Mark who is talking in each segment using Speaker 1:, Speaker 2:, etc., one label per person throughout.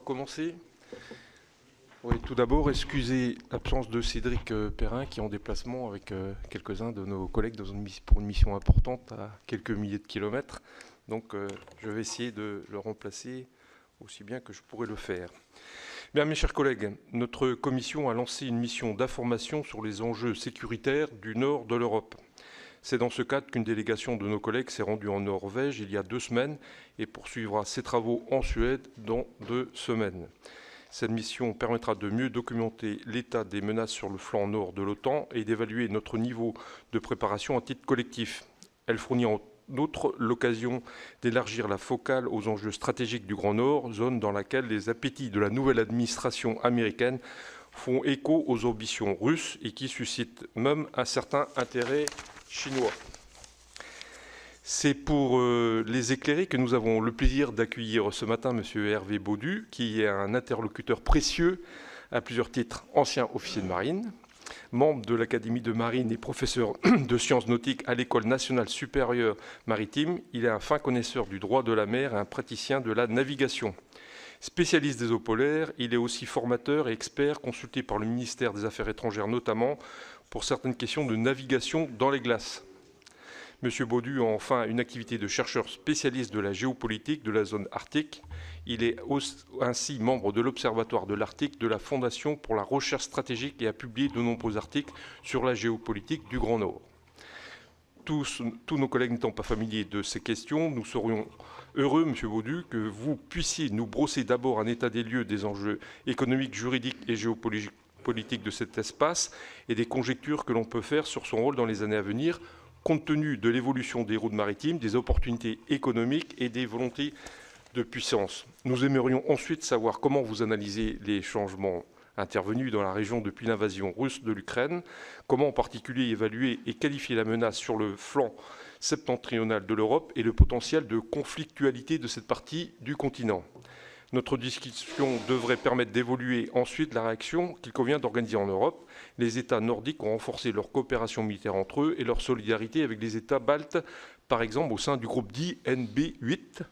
Speaker 1: commencer. Oui, tout d'abord, excusez l'absence de Cédric Perrin qui est en déplacement avec quelques-uns de nos collègues pour une mission importante à quelques milliers de kilomètres. Donc je vais essayer de le remplacer aussi bien que je pourrais le faire. Bien, mes chers collègues, notre commission a lancé une mission d'information sur les enjeux sécuritaires du nord de l'Europe. C'est dans ce cadre qu'une délégation de nos collègues s'est rendue en Norvège il y a 2 semaines et poursuivra ses travaux en Suède dans 2 semaines. Cette mission permettra de mieux documenter l'état des menaces sur le flanc nord de l'OTAN et d'évaluer notre niveau de préparation à titre collectif. Elle fournit en outre l'occasion d'élargir la focale aux enjeux stratégiques du Grand Nord, zone dans laquelle les appétits de la nouvelle administration américaine font écho aux ambitions russes et qui suscitent même un certain intérêt chinois. C'est pour les éclairer que nous avons le plaisir d'accueillir ce matin M. Hervé Baudu, qui est un interlocuteur précieux à plusieurs titres, ancien officier de marine, membre de l'Académie de marine et professeur de sciences nautiques à l'École nationale supérieure maritime. Il est un fin connaisseur du droit de la mer et un praticien de la navigation. Spécialiste des eaux polaires, il est aussi formateur et expert consulté par le ministère des Affaires étrangères, notamment pour certaines questions de navigation dans les glaces. Monsieur Baudu a enfin une activité de chercheur spécialiste de la géopolitique de la zone arctique. Il est ainsi membre de l'Observatoire de l'Arctique de la Fondation pour la recherche stratégique et a publié de nombreux articles sur la géopolitique du Grand Nord. Tous nos collègues n'étant pas familiers de ces questions, nous serions heureux, Monsieur Baudu, que vous puissiez nous brosser d'abord un état des lieux des enjeux économiques, juridiques et géopolitiques de cet espace et des conjectures que l'on peut faire sur son rôle dans les années à venir, compte tenu de l'évolution des routes maritimes, des opportunités économiques et des volontés de puissance. Nous aimerions ensuite savoir comment vous analysez les changements intervenus dans la région depuis l'invasion russe de l'Ukraine, comment en particulier évaluer et qualifier la menace sur le flanc septentrional de l'Europe et le potentiel de conflictualité de cette partie du continent. Notre discussion devrait permettre d'évaluer ensuite la réaction qu'il convient d'organiser en Europe. Les États nordiques ont renforcé leur coopération militaire entre eux et leur solidarité avec les États baltes, par exemple au sein du groupe dit NB8.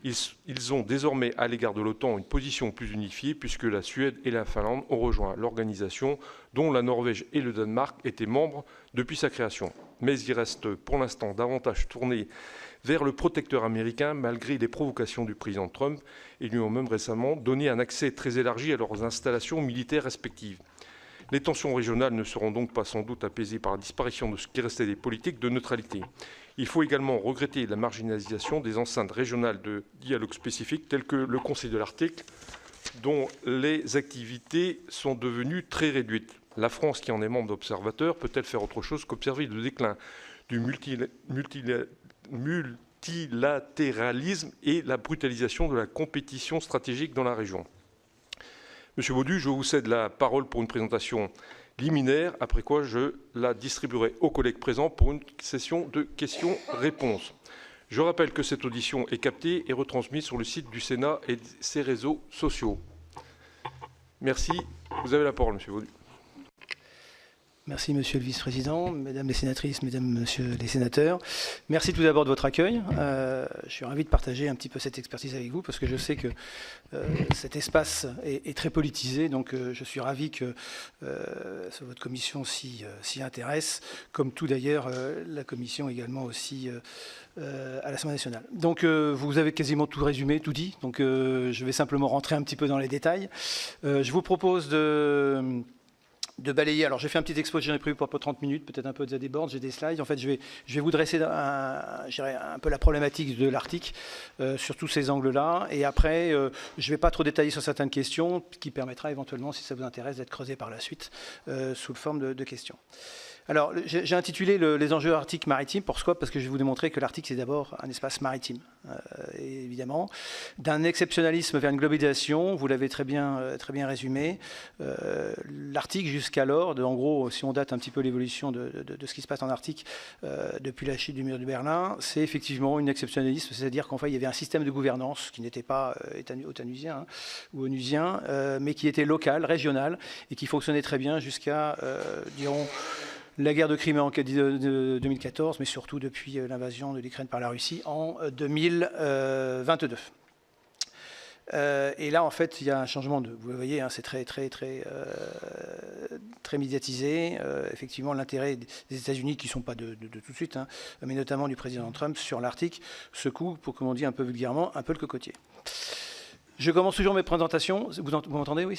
Speaker 1: Ils ont désormais à l'égard de l'OTAN une position plus unifiée puisque la Suède et la Finlande ont rejoint l'organisation dont la Norvège et le Danemark étaient membres depuis sa création. Mais il reste pour l'instant davantage tourné vers le protecteur américain malgré les provocations du président Trump et lui ont même récemment donné un accès très élargi à leurs installations militaires respectives. Les tensions régionales ne seront donc pas sans doute apaisées par la disparition de ce qui restait des politiques de neutralité. Il faut également regretter la marginalisation des enceintes régionales de dialogue spécifiques telles que le Conseil de l'Arctique, dont les activités sont devenues très réduites. La France, qui en est membre d'observateur, peut-elle faire autre chose qu'observer le déclin du multilatéralisme et la brutalisation de la compétition stratégique dans la région? Monsieur Baudu, je vous cède la parole pour une présentation liminaire, après quoi je la distribuerai aux collègues présents pour une session de questions-réponses. Je rappelle que cette audition est captée et retransmise sur le site du Sénat et ses réseaux sociaux. Merci. Vous avez la parole, monsieur Baudu.
Speaker 2: Merci, monsieur le vice-président, mesdames les sénatrices, mesdames, messieurs les sénateurs. Merci tout d'abord de votre accueil. Je suis ravi de partager un petit peu cette expertise avec vous parce que je sais que cet espace est très politisé. Donc, je suis ravi que votre commission s'y intéresse, comme tout d'ailleurs la commission également aussi à l'Assemblée nationale. Donc, vous avez quasiment tout résumé, tout dit. Donc, je vais simplement rentrer un petit peu dans les détails. Je vous propose de balayer. Alors, j'ai fait un petit exposé, j'en ai prévu pour 30 minutes, peut-être un peu de déborde, j'ai des slides. En fait, je vais vous dresser un peu la problématique de l'Arctique sur tous ces angles-là. Et après, je ne vais pas trop détailler sur certaines questions, ce qui permettra éventuellement, si ça vous intéresse, d'être creusé par la suite sous forme de questions. Alors, j'ai intitulé les enjeux arctiques maritimes. Pourquoi? Parce que je vais vous démontrer que l'Arctique, c'est d'abord un espace maritime, évidemment, d'un exceptionnalisme vers une globalisation. Vous l'avez très bien résumé. L'Arctique, jusqu'alors, en gros, si on date un petit peu l'évolution de ce qui se passe en Arctique depuis la chute du mur de Berlin, c'est effectivement une exceptionnalisme, c'est-à-dire qu'en fait, il y avait un système de gouvernance qui n'était pas otanusien ou onusien, mais qui était local, régional, et qui fonctionnait très bien jusqu'à, dirons, la guerre de Crimée en 2014, mais surtout depuis l'invasion de l'Ukraine par la Russie en 2022. Et là, en fait, il y a un changement vous le voyez, hein, c'est très médiatisé. Effectivement, l'intérêt des États-Unis, qui ne sont pas de tout de suite, hein, mais notamment du président Trump sur l'Arctique, secoue, pour comme on dit un peu vulgairement, un peu le cocotier. Je commence toujours mes présentations. Vous m'entendez? Oui,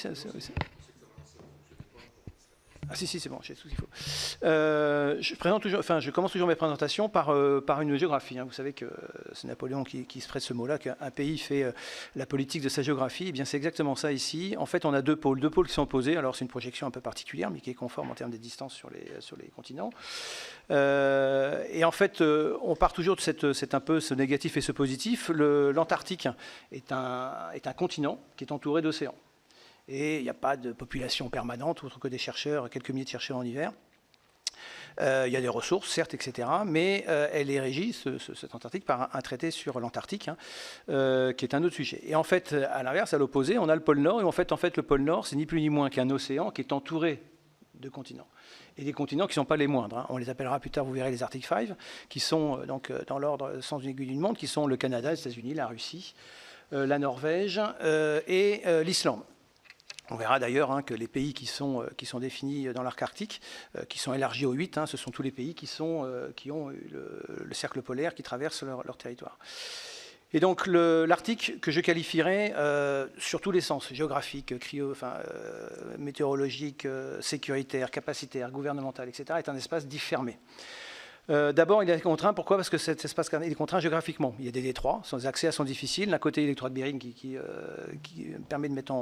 Speaker 2: Ah si, c'est bon, j'ai tout ce qu'il faut. Je commence toujours mes présentations par une géographie. Hein. Vous savez que c'est Napoléon qui se prête ce mot-là, qu'un pays fait la politique de sa géographie. Eh bien, c'est exactement ça ici. En fait, on a deux pôles qui sont opposés. Alors, c'est une projection un peu particulière, mais qui est conforme en termes des distances sur les continents. Et en fait, on part toujours de un peu ce négatif et ce positif. L'Antarctique est un continent qui est entouré d'océans. Et il n'y a pas de population permanente, autre que des chercheurs, quelques milliers de chercheurs en hiver. Il y a des ressources, certes, etc. Mais elle est régie, cette Antarctique, par un traité sur l'Antarctique, hein, qui est un autre sujet. Et en fait, à l'inverse, à l'opposé, on a le pôle Nord. Et en fait le pôle Nord, c'est ni plus ni moins qu'un océan qui est entouré de continents. Et des continents qui ne sont pas les moindres. Hein. On les appellera plus tard, vous verrez, les Arctic Five, qui sont donc dans l'ordre sans une aiguille d'une montre, qui sont le Canada, les États-Unis, la Russie, la Norvège et l'Islande. On verra d'ailleurs hein, que les pays qui sont définis dans l'arc arctique, qui sont élargis aux 8, hein, ce sont tous les pays qui ont le cercle polaire qui traverse leur territoire. Et donc l'Arctique, que je qualifierais sur tous les sens, géographique, météorologique, sécuritaire, capacitaire, gouvernemental, etc., est un espace dit fermé. D'abord, il est contraint. Pourquoi? Parce que cet espace il est contraint géographiquement. Il y a des détroits, les accès sont difficiles. D'un côté, il y a le détroit de Bering qui permet de mettre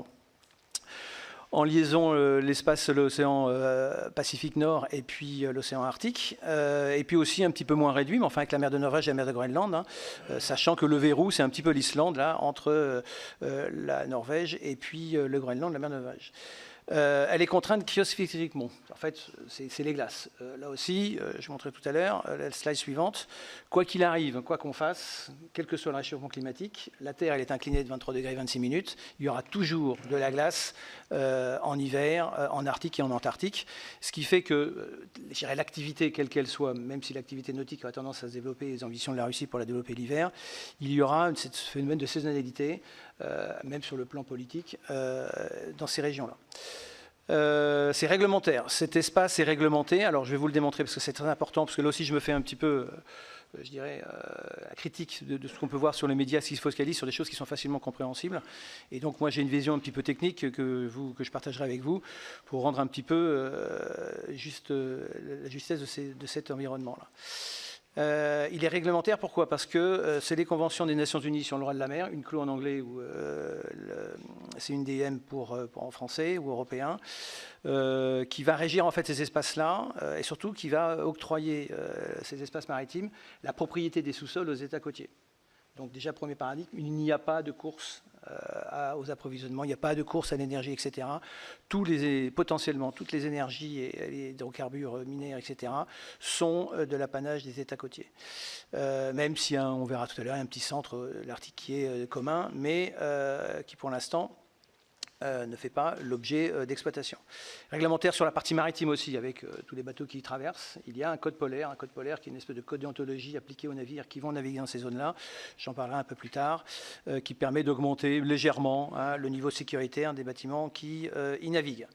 Speaker 2: en liaison l'océan Pacifique Nord et puis l'océan Arctique, et puis aussi un petit peu moins réduit, mais enfin avec la mer de Norvège et la mer de Groenland, hein, sachant que le verrou, c'est un petit peu l'Islande, là, entre la Norvège et puis le Groenland, la mer de Norvège. Elle est contrainte cryosphériquement. En fait, c'est les glaces. Là aussi, je montrais tout à l'heure, la slide suivante. Quoi qu'il arrive, quoi qu'on fasse, quel que soit le réchauffement climatique, la Terre elle est inclinée de 23 degrés 26 minutes. Il y aura toujours de la glace en hiver, en Arctique et en Antarctique. Ce qui fait que, je dirais, l'activité, quelle qu'elle soit, même si l'activité nautique a tendance à se développer, les ambitions de la Russie pour la développer l'hiver, il y aura ce phénomène de saisonnalité, même sur le plan politique, dans ces régions-là. C'est réglementaire. Cet espace est réglementé. Alors, je vais vous le démontrer parce que c'est très important, parce que là aussi, je me fais un petit peu, je dirais, la critique de ce qu'on peut voir sur les médias, ce qui se focalise sur des choses qui sont facilement compréhensibles. Et donc, moi, j'ai une vision un petit peu technique que je partagerai avec vous pour rendre un petit peu la justesse de cet environnement-là. Il est réglementaire, pourquoi? Parce que c'est les conventions des Nations Unies sur le droit de la mer, une CLO en anglais ou c'est une DM pour en français ou européen, qui va régir en fait ces espaces-là et surtout qui va octroyer ces espaces maritimes la propriété des sous-sols aux États côtiers. Donc déjà, premier paradigme, il n'y a pas de course aux approvisionnements, il n'y a pas de course à l'énergie, etc. Potentiellement, toutes les énergies et les hydrocarbures minières, etc., sont de l'apanage des États côtiers. Même si, on verra tout à l'heure, il y a un petit centre, l'Arctique, qui est commun, mais qui, pour l'instant, ne fait pas l'objet d'exploitation. Réglementaire sur la partie maritime aussi, avec tous les bateaux qui y traversent. Il y a un code polaire qui est une espèce de code déontologie appliqué aux navires qui vont naviguer dans ces zones-là, j'en parlerai un peu plus tard, qui permet d'augmenter légèrement le niveau sécuritaire des bâtiments qui y naviguent.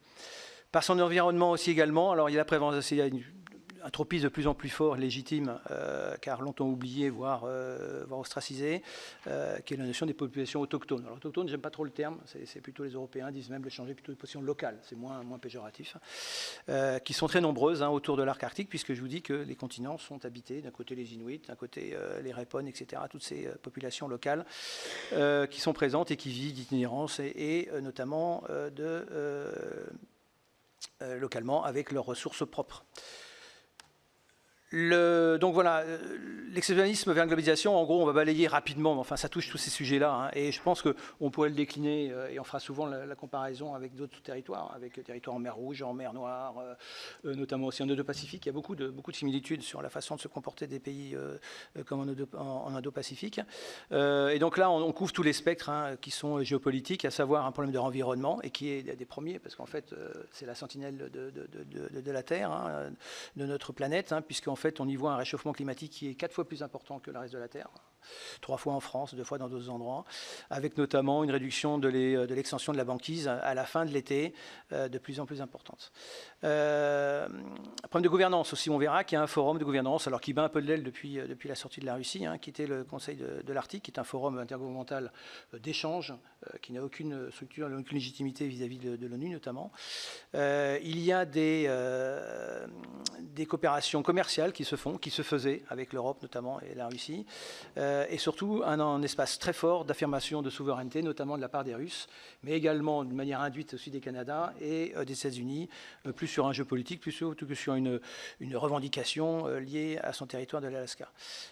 Speaker 2: Par son environnement aussi également, alors il y a la prévalence, il y a un tropisme de plus en plus fort, légitime, car longtemps oublié, voire ostracisé, qui est la notion des populations autochtones. Alors autochtones, j'aime pas trop le terme, c'est plutôt les Européens, disent même le changer plutôt de position locale, c'est moins péjoratif, qui sont très nombreuses autour de l'arc arctique, puisque je vous dis que les continents sont habités, d'un côté les Inuits, d'un côté les Répon, etc., toutes ces populations locales qui sont présentes et qui vivent d'itinérance et notamment localement avec leurs ressources propres. Donc voilà, l'exceptionnalisme vers la globalisation, en gros, on va balayer rapidement, enfin ça touche tous ces sujets-là, hein, et je pense qu'on pourrait le décliner, et on fera souvent la comparaison avec d'autres territoires, avec les territoires en mer Rouge, en mer Noire, notamment aussi en Indo-Pacifique. Il y a beaucoup de similitudes sur la façon de se comporter des pays comme en Indo-Pacifique. Et donc là, on couvre tous les spectres qui sont géopolitiques, à savoir un problème de renvironnement, et qui est des premiers, parce qu'en fait, c'est la sentinelle de la Terre, de notre planète, puisqu'en fait, on y voit un réchauffement climatique qui est 4 fois plus important que le reste de la Terre. 3 fois en France, 2 fois dans d'autres endroits, avec notamment une réduction de l'extension de la banquise à la fin de l'été, de plus en plus importante. Problème de gouvernance aussi, on verra qu'il y a un forum de gouvernance, alors qui bat un peu de l'aile depuis la sortie de la Russie, qui était le Conseil de l'Arctique, qui est un forum intergouvernemental d'échange, qui n'a aucune structure, aucune légitimité vis-à-vis de l'ONU notamment. Il y a des coopérations commerciales qui se faisaient avec l'Europe notamment et la Russie, et surtout un espace très fort d'affirmation de souveraineté, notamment de la part des Russes, mais également de manière induite aussi des Canada et des États-Unis, plus sur un jeu politique, plus que sur une revendication liée à son territoire de l'Alaska.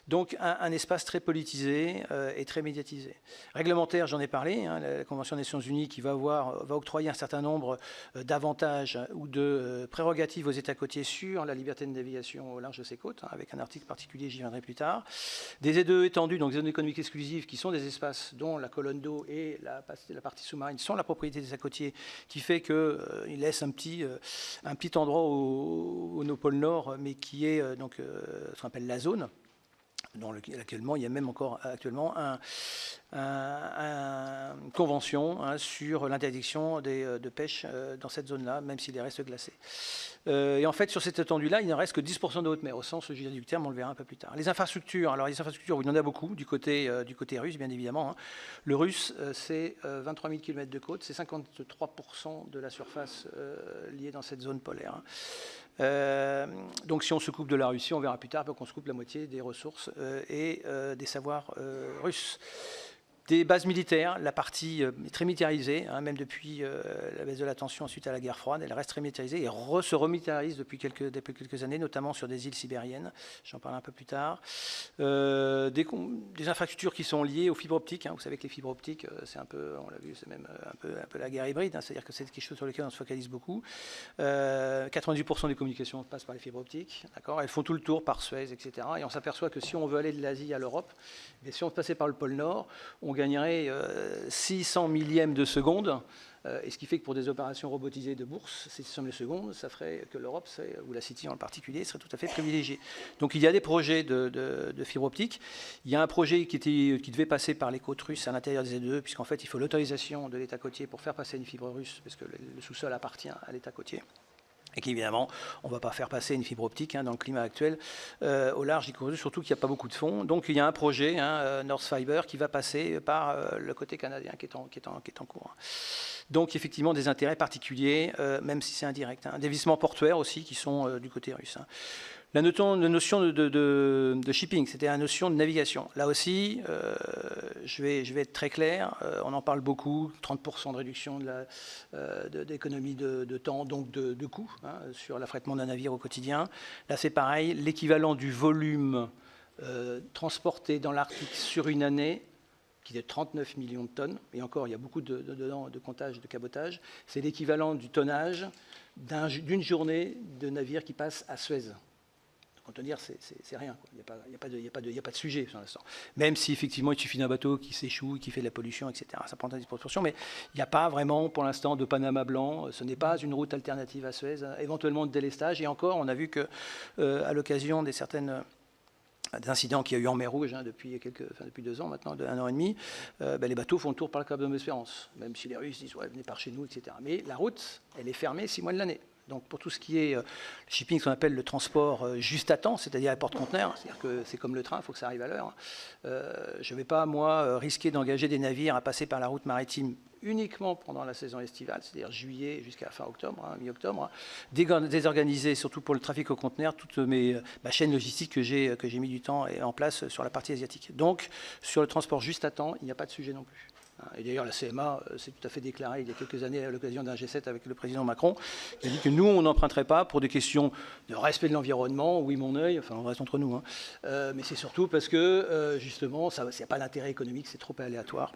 Speaker 2: Donc un espace très politisé et très médiatisé. Réglementaire, j'en ai parlé, la Convention des Nations Unies qui va octroyer un certain nombre d'avantages ou de prérogatives aux États côtiers sur la liberté de navigation au large de ses côtes, avec un article particulier, j'y viendrai plus tard. Des ZEE étendues, donc des zones économiques exclusives, qui sont des espaces dont la colonne d'eau et la partie sous-marine sont la propriété des États côtiers, qui fait qu'ils laissent un petit endroit au pôle Nord, mais qui est ce qu'on appelle la zone, dans actuellement, il y a même encore actuellement une convention sur l'interdiction de pêche dans cette zone-là, même s'il reste glacé. Et en fait, sur cette étendue-là, il ne reste que 10% de haute mer, au sens juridique du terme, on le verra un peu plus tard. Les infrastructures, alors les infrastructures, il y en a beaucoup, du côté russe, bien évidemment. Le russe, c'est 23 000 km de côte, c'est 53% de la surface liée dans cette zone polaire. Donc si on se coupe de la Russie, on verra plus tard qu'on se coupe la moitié des ressources et des savoirs russes. Des bases militaires, la partie est très militarisée, même depuis la baisse de la tension suite à la guerre froide, elle reste très militarisée et se remilitarise depuis quelques années, notamment sur des îles sibériennes, j'en parle un peu plus tard. Des infrastructures qui sont liées aux fibres optiques, vous savez que les fibres optiques, c'est un peu, on l'a vu, c'est même un peu la guerre hybride, c'est-à-dire que c'est quelque chose sur lequel on se focalise beaucoup. 98% des communications passent par les fibres optiques, d'accord, elles font tout le tour par Suez, etc. Et on s'aperçoit que si on veut aller de l'Asie à l'Europe, si on passait par le pôle Nord, on gagnerait 600 millièmes de seconde, et ce qui fait que pour des opérations robotisées de bourse, ces 600 millièmes de seconde, ça ferait que l'Europe, ou la City en particulier, serait tout à fait privilégiée. Donc il y a des projets de fibre optique. Il y a un projet qui devait passer par les côtes russes à l'intérieur des ZEE, puisqu'en fait il faut l'autorisation de l'État côtier pour faire passer une fibre russe, parce que le sous-sol appartient à l'État côtier. Et qu'évidemment, on ne va pas faire passer une fibre optique dans le climat actuel au large des côtes russes, surtout qu'il n'y a pas beaucoup de fonds. Donc il y a un projet, North Fiber, qui va passer par le côté canadien qui est en cours. Donc effectivement des intérêts particuliers, même si c'est indirect. Des visements portuaires aussi qui sont du côté russe. La notion de shipping, c'était la notion de navigation. Là aussi, je vais être très clair, on en parle beaucoup, 30% de réduction d'économie de temps, donc de coûts, sur l'affrètement d'un navire au quotidien. Là, c'est pareil, l'équivalent du volume transporté dans l'Arctique sur une année, qui est de 39 millions de tonnes, et encore, il y a beaucoup de comptage, de cabotage, c'est l'équivalent du tonnage d'une journée de navire qui passe à Suez. Contenir, c'est rien. Il n'y a pas de sujet pour l'instant. Même si effectivement il suffit d'un bateau qui s'échoue, qui fait de la pollution, etc. Ça prend des proportions, mais il n'y a pas vraiment pour l'instant de Panama blanc. Ce n'est pas une route alternative à Suez. Éventuellement de délestage. Et encore, on a vu que à l'occasion des incidents qu'il y a eu en mer Rouge depuis 2 ans maintenant, 1 an et demi, les bateaux font le tour par le Cap de Bonne-Espérance, même si les Russes disent ouais, venez par chez nous, etc. Mais la route, elle est fermée 6 mois de l'année. Donc pour tout ce qui est le shipping, ce qu'on appelle le transport juste à temps, c'est-à-dire à porte-conteneurs, c'est-à-dire que c'est comme le train, il faut que ça arrive à l'heure. Je ne vais pas, moi, risquer d'engager des navires à passer par la route maritime uniquement pendant la saison estivale, c'est-à-dire juillet jusqu'à fin octobre, mi-octobre, désorganiser, surtout pour le trafic aux conteneurs, toute ma chaîne logistique que j'ai mis du temps en place sur la partie asiatique. Donc sur le transport juste à temps, il n'y a pas de sujet non plus. Et d'ailleurs, la CMA s'est tout à fait déclarée il y a quelques années à l'occasion d'un G7 avec le président Macron, qui a dit que nous, on n'emprunterait pas pour des questions de respect de l'environnement, oui mon œil, enfin on reste entre nous, mais c'est surtout parce que justement, il n'y a pas d'intérêt économique, c'est trop aléatoire.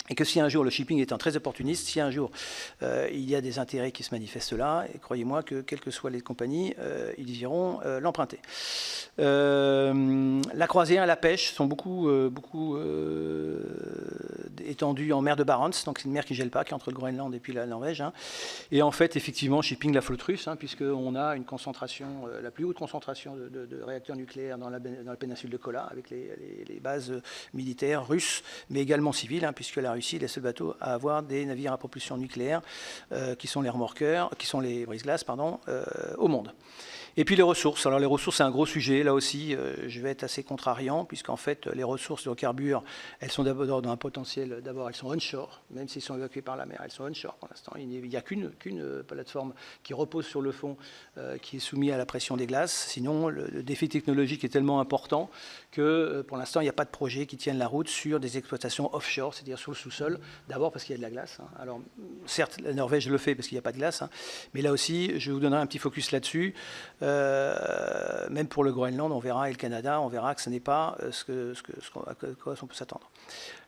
Speaker 2: Et que si un jour, le shipping étant très opportuniste, si un jour il y a des intérêts qui se manifestent là, et croyez-moi que quelles que soient les compagnies, ils iront l'emprunter. La croisière et la pêche sont beaucoup étendues en mer de Barents, donc c'est une mer qui ne gèle pas, qui est entre le Groenland et puis la Norvège. Hein. Et en fait, effectivement, shipping la flotte russe, hein, puisqu'on a une concentration, la plus haute concentration de réacteurs nucléaires dans la péninsule de Kola, avec les bases militaires russes, mais également civiles, hein, puisque la Russie est le seul bateau à avoir des navires à propulsion nucléaire, qui sont les remorqueurs, qui sont les brise-glaces, pardon, au monde. Et puis les ressources. Alors les ressources, c'est un gros sujet. Là aussi, je vais être assez contrariant, puisqu'en fait, les ressources de hydrocarbures, elles sont d'abord dans un potentiel. D'abord, elles sont onshore, même s'ils sont évacués par la mer. Elles sont onshore pour l'instant. Il n'y a qu'une plateforme qui repose sur le fond, qui est soumise à la pression des glaces. Sinon, le défi technologique est tellement important que pour l'instant, il n'y a pas de projet qui tienne la route sur des exploitations offshore, c'est-à-dire sous le sous-sol. D'abord parce qu'il y a de la glace. Hein. Alors, certes, la Norvège le fait parce qu'il n'y a pas de glace, hein, mais là aussi, je vous donnerai un petit focus là-dessus. Même pour le Groenland, on verra, et le Canada, on verra que ce n'est pas à quoi on peut s'attendre.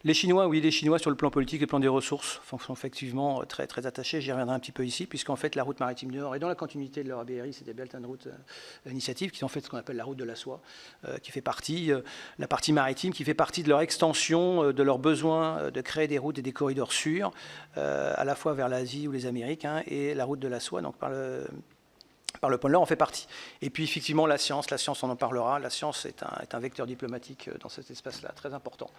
Speaker 2: Les Chinois, oui, les Chinois sur le plan politique et le plan des ressources sont effectivement très, très attachés. J'y reviendrai un petit peu ici, puisqu'en fait, la route maritime du Nord est dans la continuité de leur ABRI, c'est des Belt and Route Initiative, qui sont en fait ce qu'on appelle la route de la soie, qui fait partie, la partie maritime, qui fait partie de leur extension, de leur besoin de créer des routes et des corridors sûrs, à la fois vers l'Asie ou les Amériques, hein, et la route de la soie, donc par le pôle Nord, on fait partie. Et puis effectivement, la science, on en parlera. La science est un vecteur diplomatique dans cet espace-là, très important,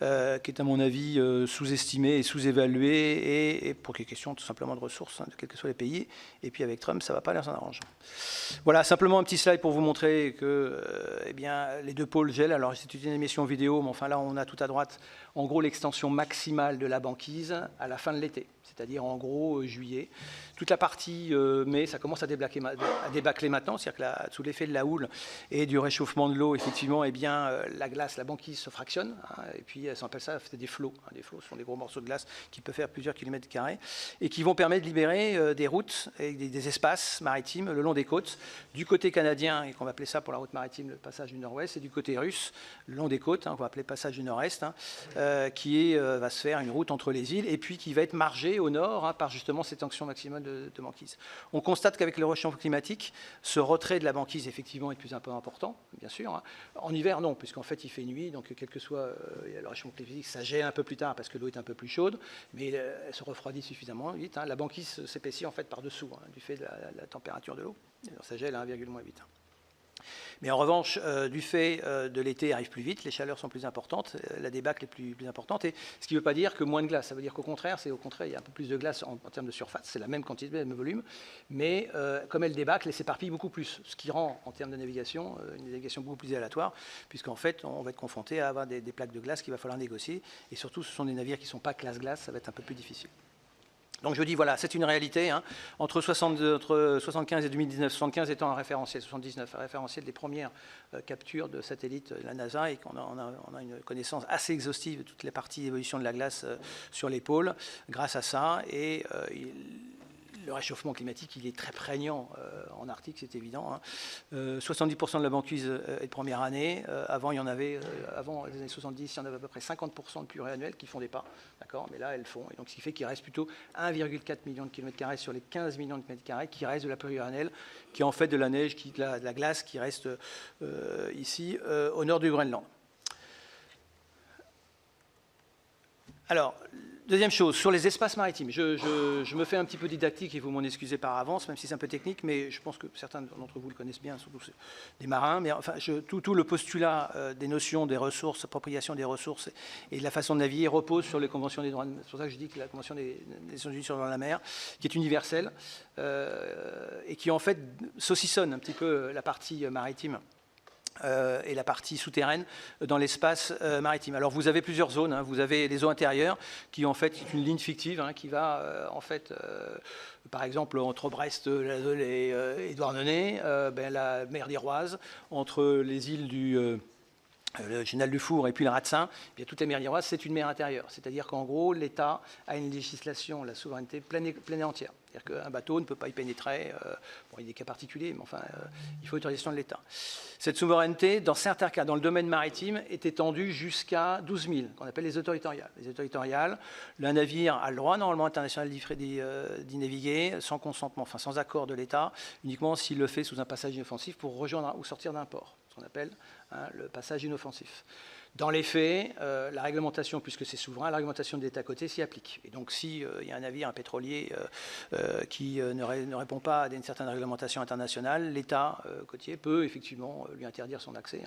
Speaker 2: qui est à mon avis sous-estimé et sous-évalué, et pour des questions tout simplement de ressources, hein, de quels que soient les pays. Et puis avec Trump, ça ne va pas leur s'en arranger. Voilà, simplement un petit slide pour vous montrer que eh bien, les deux pôles gèlent. Alors c'est une émission vidéo, mais enfin là, on a tout à droite, en gros, l'extension maximale de la banquise à la fin de l'été, c'est-à-dire en gros juillet. Toute la partie mai, ça commence à débâcler maintenant, c'est-à-dire que sous l'effet de la houle et du réchauffement de l'eau, effectivement, eh bien, la glace, la banquise se fractionne, hein, et puis on appelle ça des flots. Hein, des flots, ce sont des gros morceaux de glace qui peuvent faire plusieurs kilomètres carrés et qui vont permettre de libérer des routes et des espaces maritimes le long des côtes, du côté canadien, et qu'on va appeler ça pour la route maritime le passage du nord-ouest, et du côté russe, le long des côtes, hein, qu'on va appeler passage du nord-est, hein, va se faire une route entre les îles et puis qui va être margée au nord, hein, par justement cette tension maximale de banquise. On constate qu'avec le réchauffement climatique, ce retrait de la banquise effectivement est plus important, bien sûr. Hein. En hiver, non, puisqu'en fait il fait nuit, donc quel que soit le réchauffement climatique, ça gèle un peu plus tard parce que l'eau est un peu plus chaude, mais elle se refroidit suffisamment vite. Hein. La banquise s'épaissit en fait par-dessous, hein, du fait de la température de l'eau. Ça gèle à 1,8. Hein. Mais en revanche, du fait de l'été arrive plus vite, les chaleurs sont plus importantes, la débâcle est plus importante, et ce qui ne veut pas dire que moins de glace, ça veut dire qu'au contraire, il y a un peu plus de glace en termes de surface, c'est la même quantité, le même volume, mais comme elle débâcle, elle s'éparpille beaucoup plus, ce qui rend en termes de navigation, une navigation beaucoup plus aléatoire, puisqu'en fait, on va être confronté à avoir des plaques de glace qu'il va falloir négocier, et surtout, ce sont des navires qui ne sont pas classe glace, ça va être un peu plus difficile. Donc je dis, voilà, c'est une réalité. Hein. Entre 75 et 2019, 75 étant un référentiel, 79 un référentiel des premières captures de satellites de la NASA, et qu'on on a une connaissance assez exhaustive de toutes les parties d'évolution de la glace sur les pôles, grâce à ça. Et le réchauffement climatique, il est très prégnant en Arctique, c'est évident. Hein. 70% de la banquise est de première année. Avant les années 70, il y en avait à peu près 50% de pluviométrie annuelle qui ne fondaient pas. D'accord, mais là, elles font. Et donc, ce qui fait qu'il reste plutôt 1,4 million de kilomètres carrés sur les 15 millions de kilomètres carrés qui restent de la pluviométrie annuelle, qui est en fait de la neige, de la glace qui reste ici au nord du Groenland. Alors, deuxième chose, sur les espaces maritimes, je me fais un petit peu didactique et vous m'en excusez par avance, même si c'est un peu technique, mais je pense que certains d'entre vous le connaissent bien, surtout des marins. Mais enfin, tout le postulat des notions des ressources, appropriation des ressources et de la façon de naviguer repose sur les conventions des droits. C'est pour ça que je dis que la convention des Nations Unies sur la mer, qui est universelle et qui en fait saucissonne un petit peu la partie maritime. Et la partie souterraine dans l'espace maritime. Alors vous avez plusieurs zones, hein. Vous avez les eaux intérieures qui en fait est une ligne fictive, hein, qui va en fait par exemple entre Brest, et Douarnenez, la mer d'Iroise, entre les îles le Chenal du Four et puis le Ratsin, eh bien, toute la mer lilloise, c'est une mer intérieure. C'est-à-dire qu'en gros, l'État a une législation, la souveraineté pleine et entière. C'est-à-dire qu'un bateau ne peut pas y pénétrer. Bon, il y a des cas particuliers, mais enfin, il faut l'autorisation de l'État. Cette souveraineté, dans certains cas, dans le domaine maritime, est étendue jusqu'à 12 000, qu'on appelle les eaux territoriales. Les eaux territoriales, le navire a le droit, normalement, international d'y naviguer, sans consentement, enfin, sans accord de l'État, uniquement s'il le fait sous un passage inoffensif pour rejoindre ou sortir d'un port, ce qu'on appelle le passage inoffensif. Dans les faits, la réglementation, puisque c'est souverain, la réglementation de l'État côté s'y applique. Et donc, s'il y a un navire, un pétrolier qui ne répond pas à une certaine réglementation internationale, l'État côtier peut effectivement lui interdire son accès.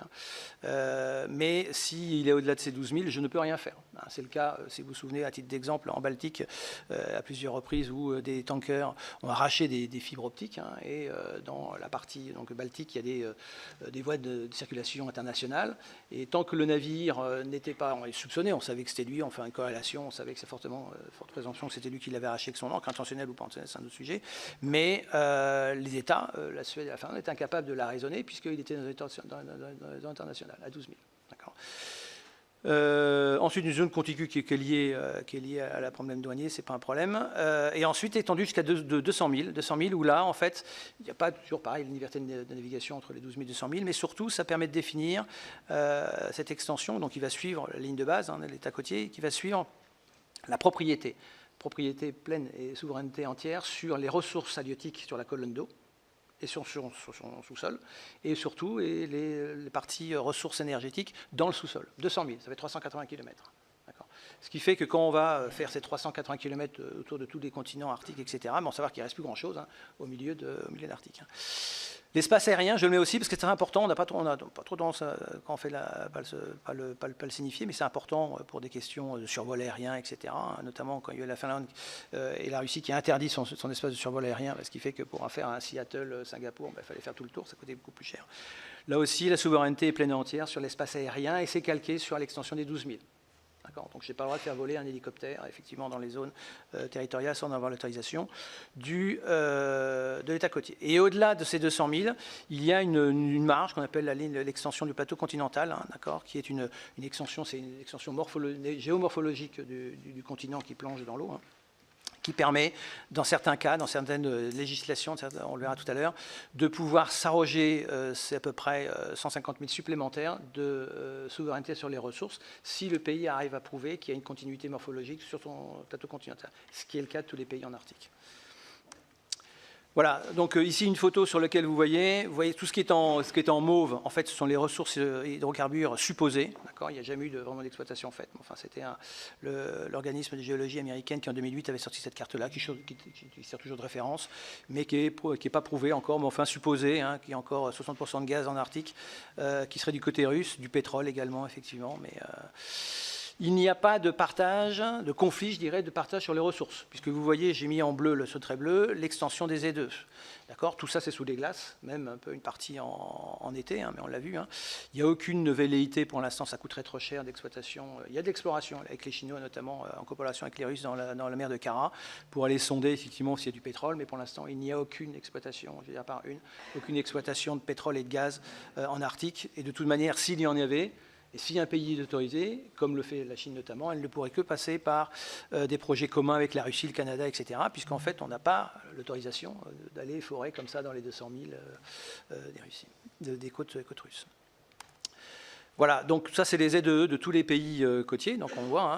Speaker 2: Mais s'il est au-delà de ces 12 000, je ne peux rien faire. C'est le cas, si vous vous souvenez, à titre d'exemple, en Baltique, à plusieurs reprises, où des tankers ont arraché des fibres optiques. Et dans la partie donc, baltique, il y a des voies de circulation internationale. Et tant que le navire n'était pas soupçonné, on savait que c'était lui, on fait une corrélation, on savait que c'est forte présomption que c'était lui qui l'avait arraché avec son encre, intentionnel ou pas intentionnel, c'est un autre sujet. Mais les États, la Suède et la Finlande, étaient incapables de la raisonner puisqu'il était dans les eaux internationales, à 12 000. D'accord. Ensuite, une zone contiguë qui est liée à la problème douanier, c'est pas un problème. Et ensuite, étendue jusqu'à 200 000, où là, en fait, il n'y a pas toujours pareil une liberté de navigation entre les 12 000 et 200 000, mais surtout, ça permet de définir cette extension, donc il va suivre la ligne de base, l'État côtier, qui va suivre la propriété pleine et souveraineté entière sur les ressources halieutiques sur la colonne d'eau et sur son sous-sol, et surtout les parties ressources énergétiques dans le sous-sol. 200 000, ça fait 380 km. Ce qui fait que quand on va faire ces 380 km autour de tous les continents arctiques, etc., on va savoir qu'il ne reste plus grand-chose au milieu de l'Arctique. L'espace aérien, je le mets aussi parce que c'est très important. On n'a pas trop tendance, quand on fait pas le signifier, mais c'est important pour des questions de survol aérien, etc. Notamment quand il y a la Finlande et la Russie qui a interdit son espace de survol aérien, ce qui fait que pour en faire un Seattle, Singapour, il fallait faire tout le tour, ça coûtait beaucoup plus cher. Là aussi, la souveraineté est pleine et entière sur l'espace aérien et c'est calqué sur l'extension des 12 000. Donc je n'ai pas le droit de faire voler un hélicoptère effectivement dans les zones territoriales sans avoir l'autorisation de l'État côtier. Et au-delà de ces 200 000, il y a une marge qu'on appelle l'extension du plateau continental, qui est une extension, c'est une extension géomorphologique du continent qui plonge dans l'eau. Qui permet, dans certains cas, dans certaines législations, on le verra tout à l'heure, de pouvoir s'arroger, c'est à peu près 150 000 supplémentaires de souveraineté sur les ressources, si le pays arrive à prouver qu'il y a une continuité morphologique sur son plateau continental, ce qui est le cas de tous les pays en Arctique. Voilà, donc ici une photo sur laquelle vous voyez tout ce qui est en mauve, en fait ce sont les ressources hydrocarbures supposées, d'accord, il n'y a jamais eu vraiment d'exploitation faite, enfin c'était l'organisme de géologie américaine qui en 2008 avait sorti cette carte-là, qui sert toujours de référence, mais qui est pas prouvée encore, mais enfin supposée, qu'il y a encore 60% de gaz en Arctique, qui serait du côté russe, du pétrole également effectivement, mais... Il n'y a pas de partage, de conflit, je dirais, de partage sur les ressources. Puisque vous voyez, j'ai mis en bleu le sauterelle bleu, l'extension des Z2. D'accord ? Tout ça, c'est sous des glaces, même un peu une partie en été, mais on l'a vu. Il n'y a aucune velléité pour l'instant, ça coûterait trop cher d'exploitation. Il y a de l'exploration avec les Chinois, notamment en coopération avec les Russes dans la mer de Kara, pour aller sonder effectivement s'il y a du pétrole, mais pour l'instant, il n'y a aucune exploitation, je veux dire, à part aucune exploitation de pétrole et de gaz en Arctique. Et de toute manière, s'il y en avait, et si un pays est autorisé, comme le fait la Chine notamment, elle ne pourrait que passer par des projets communs avec la Russie, le Canada, etc., puisqu'en fait, on n'a pas l'autorisation d'aller forer comme ça dans les 200 000 des côtes russes. Voilà, donc ça c'est les ZEE de tous les pays côtiers, donc on voit.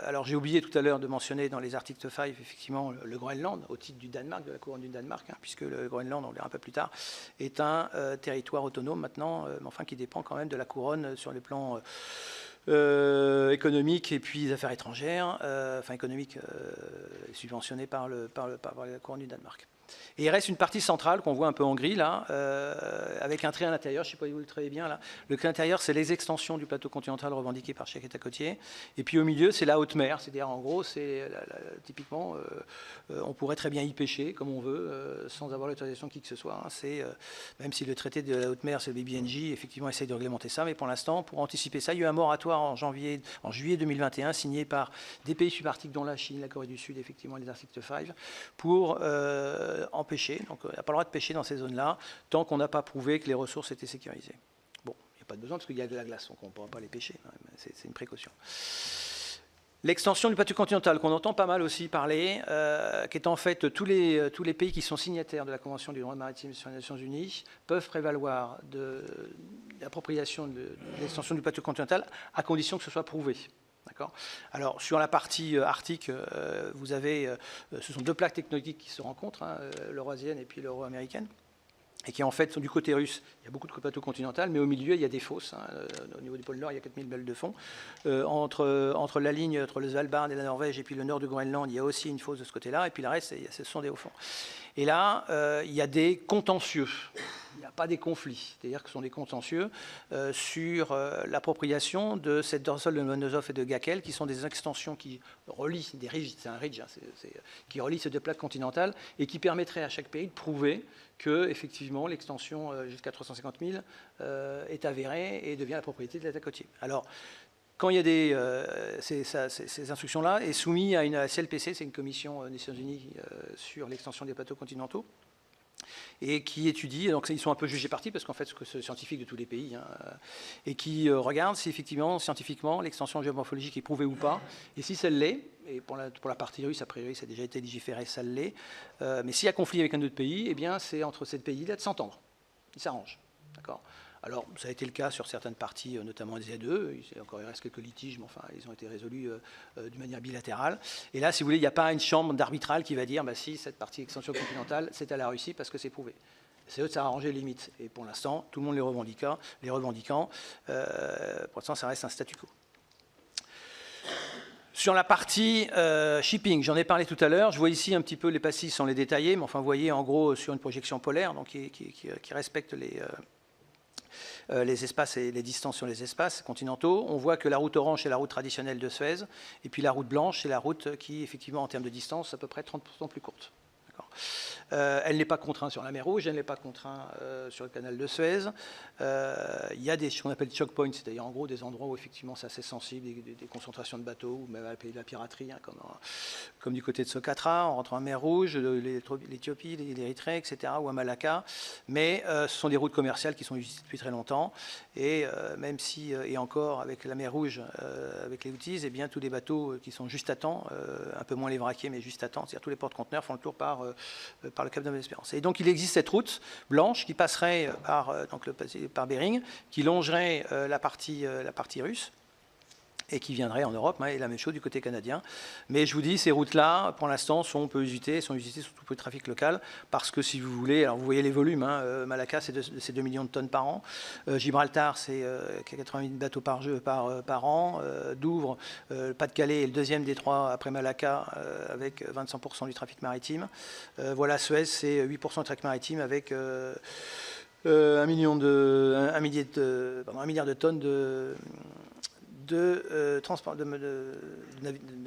Speaker 2: Alors j'ai oublié tout à l'heure de mentionner dans les articles 5, effectivement, le Groenland, au titre du Danemark, de la couronne du Danemark, puisque le Groenland, on le verra un peu plus tard, est un territoire autonome maintenant, mais enfin qui dépend quand même de la couronne sur les plans économiques et puis affaires étrangères, enfin économiques subventionnées par la couronne du Danemark. Et il reste une partie centrale qu'on voit un peu en gris, là, avec un trait à l'intérieur, je ne sais pas si vous le voyez bien, là. Le trait à l'intérieur, c'est les extensions du plateau continental revendiquées par chaque État côtier. Et puis au milieu, c'est la haute mer, c'est-à-dire en gros, typiquement, on pourrait très bien y pêcher comme on veut, sans avoir l'autorisation de qui que ce soit. Même si le traité de la haute mer, c'est le BBNJ, effectivement, essaye de réglementer ça, mais pour l'instant, pour anticiper ça, il y a eu un moratoire en juillet 2021, signé par des pays subarctiques, dont la Chine, la Corée du Sud, effectivement, les articles 5, pour empêcher, donc on n'a pas le droit de pêcher dans ces zones-là, tant qu'on n'a pas prouvé que les ressources étaient sécurisées. Bon, il n'y a pas de besoin parce qu'il y a de la glace, donc on ne pourra pas les pêcher. C'est une précaution. L'extension du pacte continental, qu'on entend pas mal aussi parler, qui est en fait tous les pays qui sont signataires de la Convention du droit maritime sur les Nations Unies peuvent prévaloir de l'appropriation de l'extension du pacte continental à condition que ce soit prouvé. Alors, sur la partie arctique, vous avez, ce sont deux plaques tectoniques qui se rencontrent, hein, l'euro-asienne et puis l'euro-américaine, et qui en fait sont du côté russe. Il y a beaucoup de plateaux continentaux, mais au milieu, il y a des fosses. Hein, au niveau du pôle Nord, il y a 4000 milles de fond. Entre la ligne, entre le Svalbard et la Norvège, et puis le nord du Groenland, il y a aussi une fosse de ce côté-là, et puis le reste, ce sont des hauts fonds. Et là, il y a des contentieux. Il n'y a pas des conflits, c'est-à-dire que ce sont des contentieux sur l'appropriation de cette dorsale de Lomonosov et de Gakel, qui sont des extensions qui relient, des ridges, c'est un ridge, hein, qui relient ces deux plaques continentales et qui permettraient à chaque pays de prouver que, effectivement, l'extension jusqu'à 350 000 est avérée et devient la propriété de l'État côtier. Alors, quand il y a ces instructions-là, est soumis à une CLPC, c'est une commission des Nations Unies sur l'extension des plateaux continentaux, et qui étudie, donc ils sont un peu jugés partis, parce qu'en fait, c'est scientifique de tous les pays, hein, et qui regarde si effectivement, scientifiquement, l'extension géomorphologique est prouvée ou pas, et si ça l'est, et pour la partie russe, a priori, ça a déjà été légiféré, ça l'est, mais s'il y a conflit avec un autre pays, eh bien, c'est entre ces pays-là de s'entendre. Ils s'arrangent, d'accord ? Alors, ça a été le cas sur certaines parties, notamment des ZE. Il reste quelques litiges, mais enfin, ils ont été résolus d'une manière bilatérale. Et là, si vous voulez, il n'y a pas une chambre d'arbitral qui va dire bah, si cette partie extension continentale, c'est à la Russie parce que c'est prouvé. C'est eux de s'arranger les limites. Et pour l'instant, tout le monde les revendiquant, pour l'instant, ça reste un statu quo. Sur la partie shipping, j'en ai parlé tout à l'heure. Je vois ici un petit peu les pastilles sans les détailler, mais enfin, vous voyez en gros sur une projection polaire, donc qui respecte les espaces et les distances sur les espaces continentaux. On voit que la route orange, c'est la route traditionnelle de Suez, et puis la route blanche, c'est la route qui, effectivement, en termes de distance, est à peu près 30% plus courte. Elle n'est pas contrainte sur la mer Rouge, elle n'est pas contrainte sur le canal de Suez. Il y a ce qu'on appelle des choke points, c'est-à-dire en gros des endroits où effectivement c'est assez sensible, des concentrations de bateaux, ou même de la piraterie, hein, comme du côté de Socotra, en rentrant en mer Rouge, l'Éthiopie, l'Érythrée, etc., ou à Malacca. Mais ce sont des routes commerciales qui sont utilisées depuis très longtemps. Et même si, et encore avec la mer Rouge, avec les Houthis, eh bien tous les bateaux qui sont juste à temps, un peu moins les vraquiers, mais juste à temps, c'est-à-dire tous les porte-conteneurs font le tour par le cap de Bonne-Espérance. Et donc il existe cette route blanche qui passerait par Bering, qui longerait la partie russe et qui viendrait en Europe, hein, et la même chose du côté canadien. Mais je vous dis, ces routes-là, pour l'instant, sont peu usitées, surtout pour le trafic local, parce que si vous voulez, alors vous voyez les volumes, hein, Malacca, c'est 2 millions de tonnes par an, Gibraltar, c'est 80 000 bateaux par an, Douvres, Pas-de-Calais est le deuxième des trois après Malacca, avec 25% du trafic maritime. Voilà, Suez, c'est 8% du trafic maritime, avec 1 milliard de tonnes de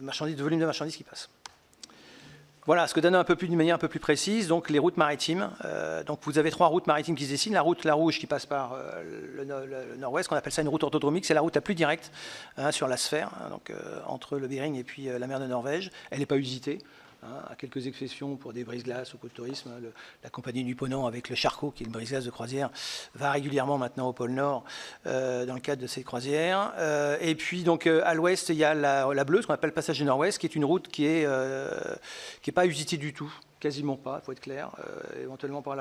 Speaker 2: marchandises, de volume de marchandises qui passent. Voilà, ce que donne d'une manière un peu plus précise, donc les routes maritimes. Donc vous avez 3 routes maritimes qui se dessinent. La route La Rouge qui passe par le nord-ouest, qu'on appelle ça une route orthodromique, c'est la route la plus directe, hein, sur la sphère, hein, donc entre le Bering et puis la mer de Norvège. Elle n'est pas usitée. À quelques exceptions pour des brise-glaces ou pour le tourisme. La compagnie du Ponant avec le Charcot, qui est le brise-glace de croisière, va régulièrement maintenant au pôle Nord dans le cadre de ces croisières. Et puis donc à l'ouest, il y a la Bleue, ce qu'on appelle le passage du Nord-Ouest, qui est une route qui est pas usitée du tout, quasiment pas, il faut être clair, éventuellement par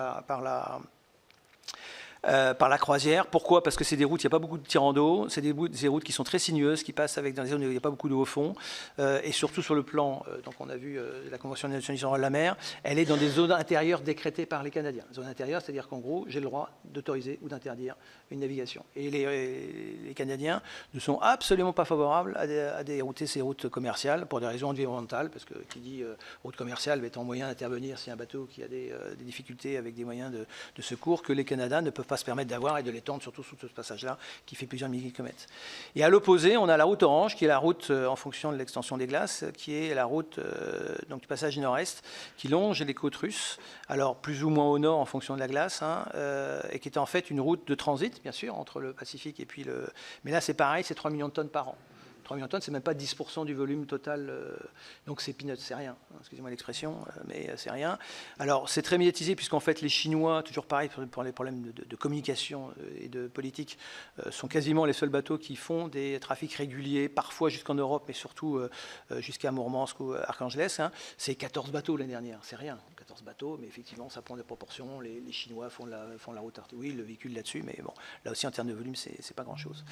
Speaker 2: la croisière. Pourquoi ? Parce que c'est des routes, il n'y a pas beaucoup de tirants d'eau, c'est des routes qui sont très sinueuses, qui passent dans des zones où il n'y a pas beaucoup d'eau au fond, et surtout sur le plan, donc on a vu la Convention des Nations Unies sur la mer, elle est dans des zones intérieures décrétées par les Canadiens. Zones intérieures, c'est-à-dire qu'en gros, j'ai le droit d'autoriser ou d'interdire une navigation. Et les Canadiens ne sont absolument pas favorables à dérouter ces routes commerciales pour des raisons environnementales, parce que qui dit route commerciale étant moyen d'intervenir si un bateau qui a des difficultés avec des moyens de secours que les Canadiens ne peuvent pas se permettre d'avoir et de l'étendre, surtout sous ce passage-là, qui fait plusieurs millimètres. Et à l'opposé, on a la route orange, qui est la route en fonction de l'extension des glaces, qui est la route donc, du passage du nord-est, qui longe les côtes russes, alors plus ou moins au nord en fonction de la glace, hein, et qui est en fait une route de transit, bien sûr, entre le Pacifique et puis le... Mais là, c'est pareil, c'est 3 millions de tonnes par an. 3 millions de tonnes, c'est même pas 10% du volume total. Donc c'est peanuts, c'est rien. Excusez-moi l'expression, mais c'est rien. Alors c'est très médiatisé puisqu'en fait les Chinois, toujours pareil pour les problèmes de communication et de politique, sont quasiment les seuls bateaux qui font des trafics réguliers, parfois jusqu'en Europe, mais surtout jusqu'à Mourmansk ou Archangeles. Hein. C'est 14 bateaux l'année dernière, c'est rien. 14 bateaux, mais effectivement ça prend des proportions. Les Chinois font la route artificielle, oui, le véhicule là-dessus, mais bon, là aussi en termes de volume, c'est pas grand-chose.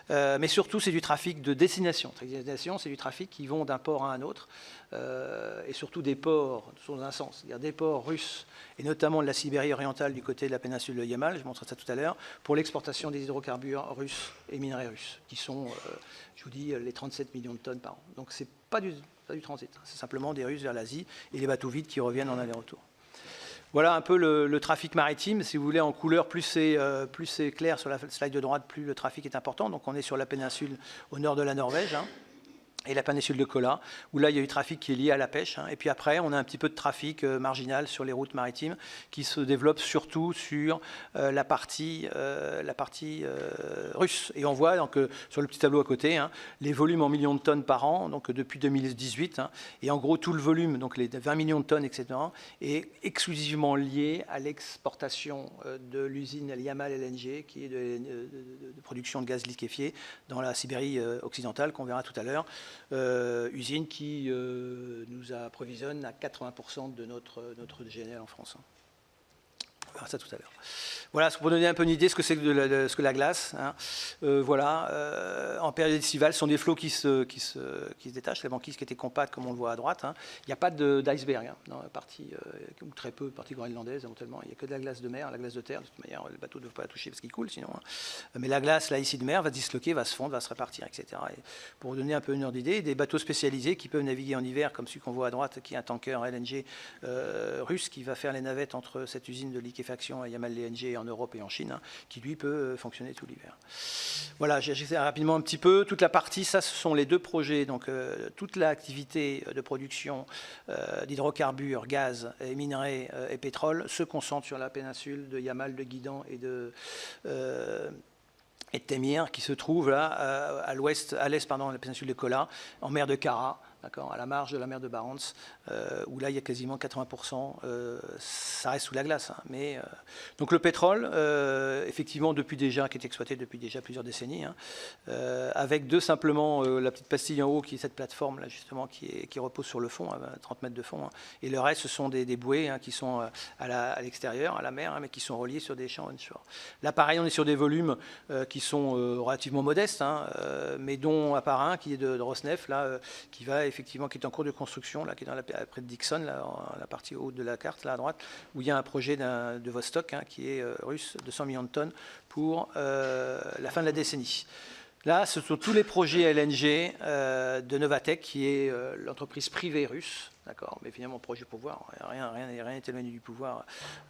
Speaker 2: Mais surtout, c'est du trafic de destination. Destination, c'est du trafic qui vont d'un port à un autre, et surtout des ports, dans un sens, c'est-à-dire des ports russes, et notamment de la Sibérie orientale du côté de la péninsule de Yamal, je montrerai ça tout à l'heure, pour l'exportation des hydrocarbures russes et minerais russes, qui sont, je vous dis, les 37 millions de tonnes par an. Donc c'est pas du transit, c'est simplement des Russes vers l'Asie et les bateaux vides qui reviennent en aller-retour. Voilà un peu le trafic maritime. Si vous voulez, en couleur, plus c'est clair sur la slide de droite, plus le trafic est important. Donc on est sur la péninsule au nord de la Norvège, hein, et la péninsule de Kola, où là il y a eu trafic qui est lié à la pêche. Hein. Et puis après, on a un petit peu de trafic marginal sur les routes maritimes qui se développe surtout sur la partie russe. Et on voit donc, sur le petit tableau à côté, hein, les volumes en millions de tonnes par an, donc depuis 2018. Hein, et en gros, tout le volume, donc les 20 millions de tonnes, etc., est exclusivement lié à l'exportation de l'usine Yamal LNG, qui est de production de gaz liquéfié dans la Sibérie occidentale, qu'on verra tout à l'heure. Usine qui nous approvisionne à 80% de notre GNL en France. On verra ça tout à l'heure. Voilà, pour donner un peu une idée de ce que c'est que la glace. Hein. Voilà, en période estivale, ce sont des flots qui se détachent. La banquise qui était compacte, comme on le voit à droite. Hein. Il n'y a pas d'iceberg hein, dans la partie, ou très peu, partie groenlandaise, éventuellement. Il n'y a que de la glace de mer, la glace de terre. De toute manière, le bateau ne doit pas la toucher parce qu'il coule, sinon. Hein. Mais la glace, là, ici, de mer, va se disloquer, va se fondre, va se répartir, etc. Et pour vous donner un peu une ordre d'idée, des bateaux spécialisés qui peuvent naviguer en hiver, comme celui qu'on voit à droite, qui est un tanker LNG russe, qui va faire les navettes entre cette usine de liquéfaction à Yamal LNG en Europe et en Chine, hein, qui lui peut fonctionner tout l'hiver. Voilà, j'ai essayé rapidement un petit peu. Toute la partie, ça, ce sont les deux projets. Donc, toute l'activité de production d'hydrocarbures, gaz, et minerais et pétrole se concentre sur la péninsule de Yamal, de Guidan et de Temir, qui se trouve là, à l'est, de la péninsule de Kola, en mer de Kara, à la marge de la mer de Barents, où là il y a quasiment 80%, ça reste sous la glace. Hein, mais, donc le pétrole, effectivement, qui est exploité depuis déjà plusieurs décennies, hein, avec simplement la petite pastille en haut, qui est cette plateforme là justement, qui repose sur le fond, à 30 mètres de fond, hein, et le reste ce sont des bouées hein, qui sont à l'extérieur, à la mer, hein, mais qui sont reliées sur des champs onshore. Là pareil, on est sur des volumes qui sont relativement modestes, hein, mais dont à part un qui est de Rosneft, là, qui est en cours de construction, là, qui est près de Dixon, là, la partie haute de la carte, là à droite, où il y a un projet de Vostok, hein, qui est russe, de 100 millions de tonnes pour la fin de la décennie. Là, ce sont tous les projets LNG de Novatek, qui est l'entreprise privée russe, d'accord, mais finalement projet pouvoir, rien n'est éloigné du pouvoir,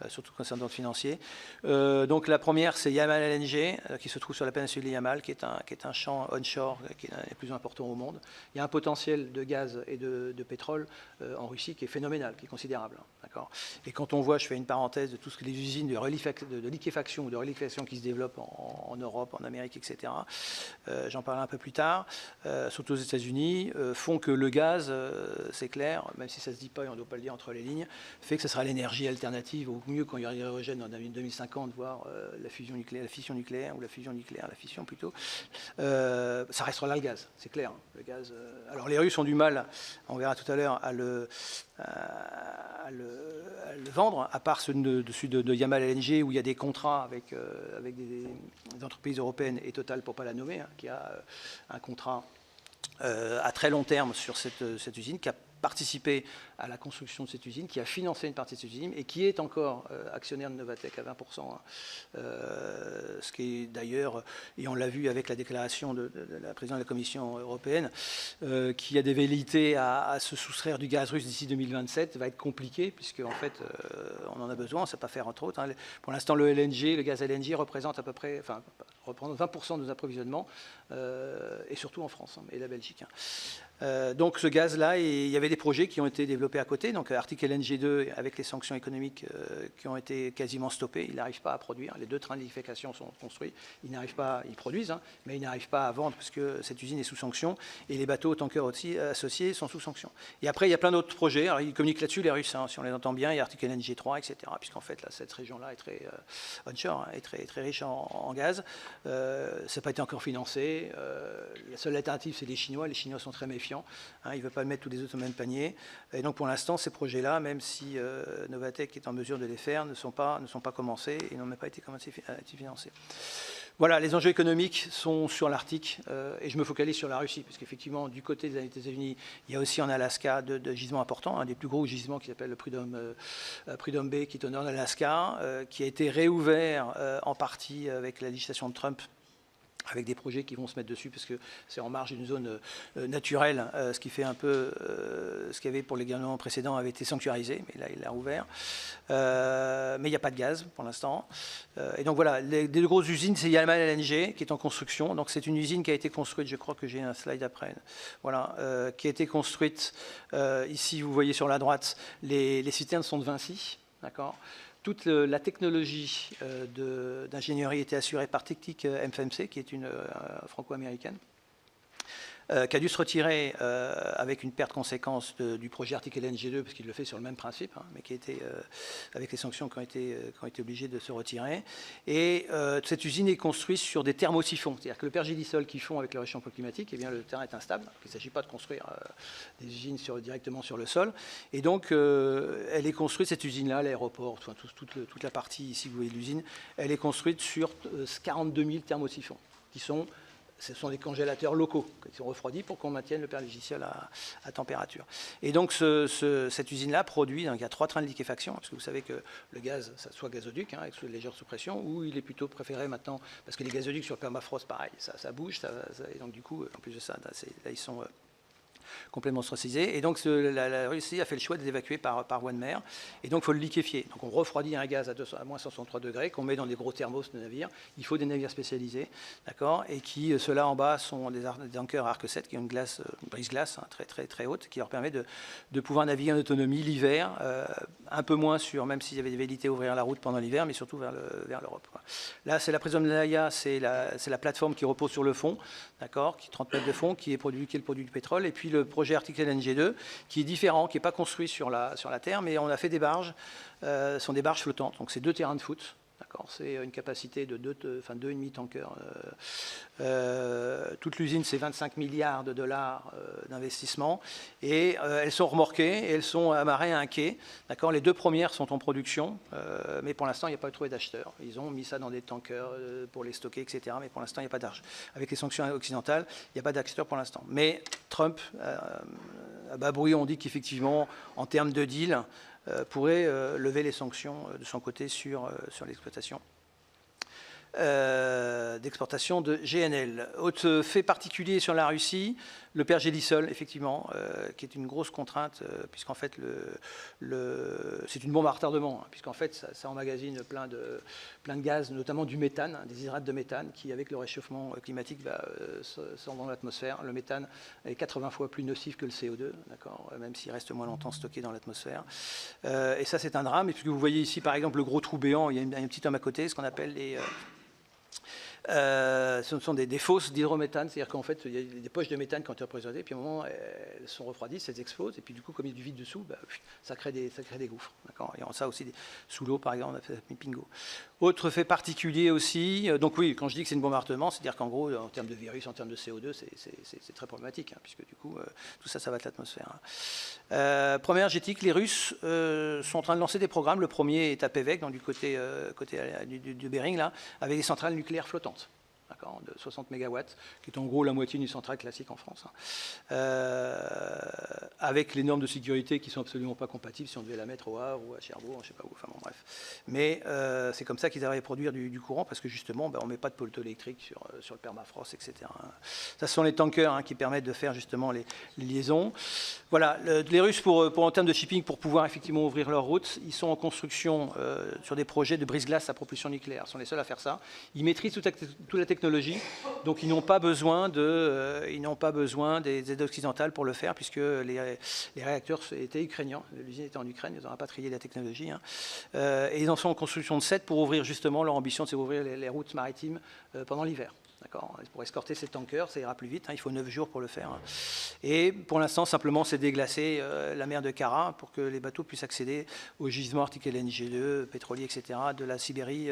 Speaker 2: surtout concernant le financier. Donc la première, c'est Yamal LNG, qui se trouve sur la péninsule de Yamal, qui est un champ onshore qui est un des plus importants au monde. Il y a un potentiel de gaz et de pétrole en Russie qui est phénoménal, qui est considérable, d'accord. Et quand on voit, je fais une parenthèse de tout ce que les usines de liquéfaction ou de reliquéfaction qui se développent en Europe, en Amérique, etc. J'en parlerai un peu plus tard, surtout aux États-Unis, font que le gaz, c'est clair, même si ça ne se dit pas et on ne doit pas le dire entre les lignes, fait que ce sera l'énergie alternative, au mieux quand il y aura l'hydrogène en 2050, voire la fission nucléaire, la fission plutôt, ça restera là le gaz, c'est clair. Hein, le gaz, alors les Russes ont du mal, on verra tout à l'heure, à le vendre, à part celui de Yamal LNG, où il y a des contrats avec des entreprises européennes et Total, pour ne pas la nommer, hein, qui a un contrat à très long terme sur cette usine, qui a participé à la construction de cette usine, qui a financé une partie de cette usine et qui est encore actionnaire de Novatek à 20%. Hein. Ce qui est d'ailleurs, et on l'a vu avec la déclaration de la présidente de la Commission européenne, qui a des velléités à se soustraire du gaz russe d'ici 2027, va être compliqué, puisque en fait, on en a besoin, on ne sait pas faire entre autres. Hein. Pour l'instant, le gaz LNG représente à peu près, représente 20% de nos approvisionnements, et surtout en France, hein, et la Belgique. Hein. Donc ce gaz-là, il y avait des projets qui ont été développés à côté. Donc Arctic LNG 2, avec les sanctions économiques qui ont été quasiment stoppées, il n'arrive pas à produire. Les 2 trains de liquéfaction sont construits. Ils n'arrivent pas, ils produisent, hein, mais ils n'arrivent pas à vendre parce que cette usine est sous sanction. Et les bateaux tankers aussi associés sont sous sanction. Et après, il y a plein d'autres projets. Alors ils communiquent là-dessus, les Russes, hein, si on les entend bien. Il y a Arctic LNG 3, etc. Puisqu'en fait, là, cette région-là est très onshore, hein, est très riche en gaz. Ça n'a pas été encore financé. La seule alternative, c'est les Chinois. Les Chinois sont très méfiants. Hein, ils ne veulent pas mettre tous les autres au même panier. Et donc, pour l'instant, ces projets-là, même si Novatek est en mesure de les faire, ne sont pas commencés et n'ont même pas été financés. Voilà, les enjeux économiques sont sur l'Arctique et je me focalise sur la Russie, parce qu'effectivement, du côté des États-Unis, il y a aussi en Alaska de gisements importants, un des plus gros gisements qui s'appelle le Prudhomme Bay, qui est au nord de l'Alaska, qui a été réouvert en partie avec la législation de Trump, avec des projets qui vont se mettre dessus, parce que c'est en marge d'une zone naturelle, ce qui fait un peu ce qu'il y avait pour les gouvernements précédents avait été sanctuarisé, mais là il l'a ouvert. Mais il n'y a pas de gaz pour l'instant. Et donc voilà, les 2 grosses usines, c'est Yamal LNG qui est en construction. Donc c'est une usine qui a été construite, je crois que j'ai un slide après, voilà, qui a été construite, ici vous voyez sur la droite, les citernes sont de Vinci, d'accord. Toute la technologie d'ingénierie était assurée par Technic FMC, qui est une franco-américaine, qui a dû se retirer avec une perte conséquence du projet Arctic LNG 2, parce qu'il le fait sur le même principe, hein, mais qui était, avec les sanctions qui ont été obligés de se retirer. Et cette usine est construite sur des thermosiphons, c'est-à-dire que le pergélisol qu'ils font avec le réchauffement climatique, eh bien, le terrain est instable, il ne s'agit pas de construire des usines directement sur le sol. Et donc, elle est construite, cette usine-là, l'aéroport, enfin, toute la partie ici, vous voyez l'usine, elle est construite sur 42 000 thermosiphons, ce sont des congélateurs locaux qui sont refroidis pour qu'on maintienne le pergélisol à température. Et donc cette usine-là produit, donc il y a 3 trains de liquéfaction, parce que vous savez que le gaz, ça soit gazoduc, hein, avec légère sous-pression, ou il est plutôt préféré maintenant, parce que les gazoducs sur le permafrost, pareil, ça bouge, et donc du coup, en plus de ça, là ils sont complètement ostracisés. Et donc la Russie a fait le choix de les évacuer par voie de mer. Et donc il faut le liquéfier. Donc on refroidit un gaz à moins 163 degrés qu'on met dans des gros thermos de navires. Il faut des navires spécialisés, d'accord, et ceux-là en bas sont des tankers Arc 7 qui ont une brise-glace hein, très haute, qui leur permet de pouvoir naviguer en autonomie l'hiver, un peu moins même s'il y avait des velléités à ouvrir la route pendant l'hiver, mais surtout vers l'Europe. Là, c'est la Prudhomme Naya, c'est la plateforme qui repose sur le fond, d'accord, qui est 30 mètres de fond, qui est le produit du pétrole, et puis le projet Arctic LNG 2, qui est différent, qui n'est pas construit sur la terre, mais on a fait des barges, ce sont des barges flottantes, donc c'est 2 terrains de foot. C'est une capacité de 2,5 tankers. Toute l'usine, c'est 25 milliards de dollars d'investissement. Et elles sont remorquées et elles sont amarrées à un quai. Les 2 premières sont en production, mais pour l'instant, il n'y a pas trouvé d'acheteurs. Ils ont mis ça dans des tankers pour les stocker, etc. Mais pour l'instant, il n'y a pas d'argent. Avec les sanctions occidentales, il n'y a pas d'acheteurs pour l'instant. Mais Trump, à bas bruit, on dit qu'effectivement, en termes de deal, pourrait lever les sanctions de son côté sur l'exploitation d'exportation de GNL. Autre fait particulier sur la Russie, le pergélisol, effectivement, qui est une grosse contrainte, puisqu'en fait, c'est une bombe à retardement, hein, puisqu'en fait, ça emmagasine plein de gaz, notamment du méthane, hein, des hydrates de méthane, qui, avec le réchauffement climatique, sont dans l'atmosphère. Le méthane est 80 fois plus nocif que le CO2, d'accord, même s'il reste moins longtemps stocké dans l'atmosphère. Et ça, c'est un drame. Et puisque vous voyez ici, par exemple, le gros trou béant, il y a un petit homme à côté, ce qu'on appelle ce sont des fosses d'hydrométhane, c'est-à-dire qu'en fait, il y a des poches de méthane qui ont été représentées, puis à un moment, elles sont refroidies, elles explosent, et puis du coup, comme il y a du vide dessous, ça crée des gouffres. Il y a ça aussi sous l'eau, par exemple, on a fait Pingo. Autre fait particulier aussi, donc oui, quand je dis que c'est une bombe à retardement, c'est-à-dire qu'en gros, en termes de virus, en termes de CO2, c'est très problématique, hein, puisque du coup, tout ça, ça va de l'atmosphère. Hein. Première énergétique, les Russes sont en train de lancer des programmes. Le premier est à Pevek, du côté du Bering, là, avec des centrales nucléaires flottantes. De 60 MW, qui est en gros la moitié d'une centrale classique en France, hein. Avec les normes de sécurité qui ne sont absolument pas compatibles si on devait la mettre au Havre ou à Cherbourg, je ne sais pas où, enfin bon bref. Mais c'est comme ça qu'ils arrivent à produire du courant, parce que justement, on ne met pas de poteau-électrique sur le permafrost, etc. Ça, ce sont les tankers, hein, qui permettent de faire justement les liaisons. Voilà, les Russes, en termes de shipping, pour pouvoir effectivement ouvrir leur route, ils sont en construction sur des projets de brise-glace à propulsion nucléaire. Ils sont les seuls à faire ça. Ils maîtrisent toute la technologie technologie, donc ils n'ont pas besoin des aides occidentales pour le faire, puisque les réacteurs étaient ukrainiens, l'usine était en Ukraine, ils ont rapatrié la technologie, hein. Et ils en sont en construction de 7 pour ouvrir justement leur ambition, c'est ouvrir les routes maritimes pendant l'hiver. Pour escorter ces tankers, ça ira plus vite, hein, il faut 9 jours pour le faire. Hein. Et pour l'instant, simplement, c'est déglacer la mer de Kara pour que les bateaux puissent accéder aux gisements arctiques LNG2, pétroliers, etc., de la Sibérie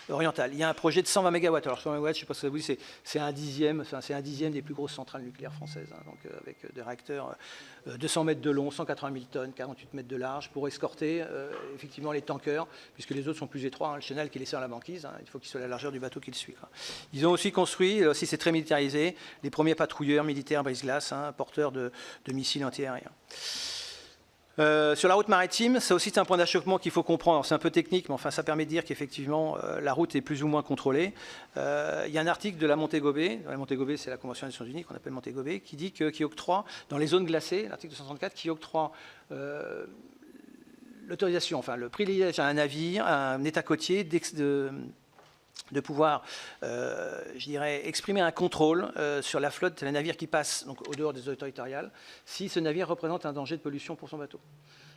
Speaker 2: orientale. Il y a un projet de 120 MW. Alors 120 MW, je ne sais pas si ça vous dit, c'est un dixième des plus grosses centrales nucléaires françaises, hein, donc, avec des réacteurs 200 mètres de long, 180 000 tonnes, 48 mètres de large, pour escorter effectivement les tankers, puisque les autres sont plus étroits. Hein, le chenal qui est laissé à la banquise, hein, il faut qu'il soit à la largeur du bateau qui le suit. Quoi. Ils ont aussi construit, là aussi c'est très militarisé, les premiers patrouilleurs militaires brise-glace, hein, porteurs de missiles antiaériens. Sur la route maritime, ça aussi c'est un point d'achoppement qu'il faut comprendre. C'est un peu technique, mais enfin ça permet de dire qu'effectivement la route est plus ou moins contrôlée. Il y a un article de la Montego Bay, c'est la Convention des Nations Unies qu'on appelle Montego Bay, qui dit qui octroie, dans les zones glacées, l'article 264, qui octroie l'autorisation, enfin le privilège à un navire, à un État côtier de pouvoir, je dirais, exprimer un contrôle sur la flotte, les navires qui passent donc, au dehors des eaux territoriales, si ce navire représente un danger de pollution pour son bateau.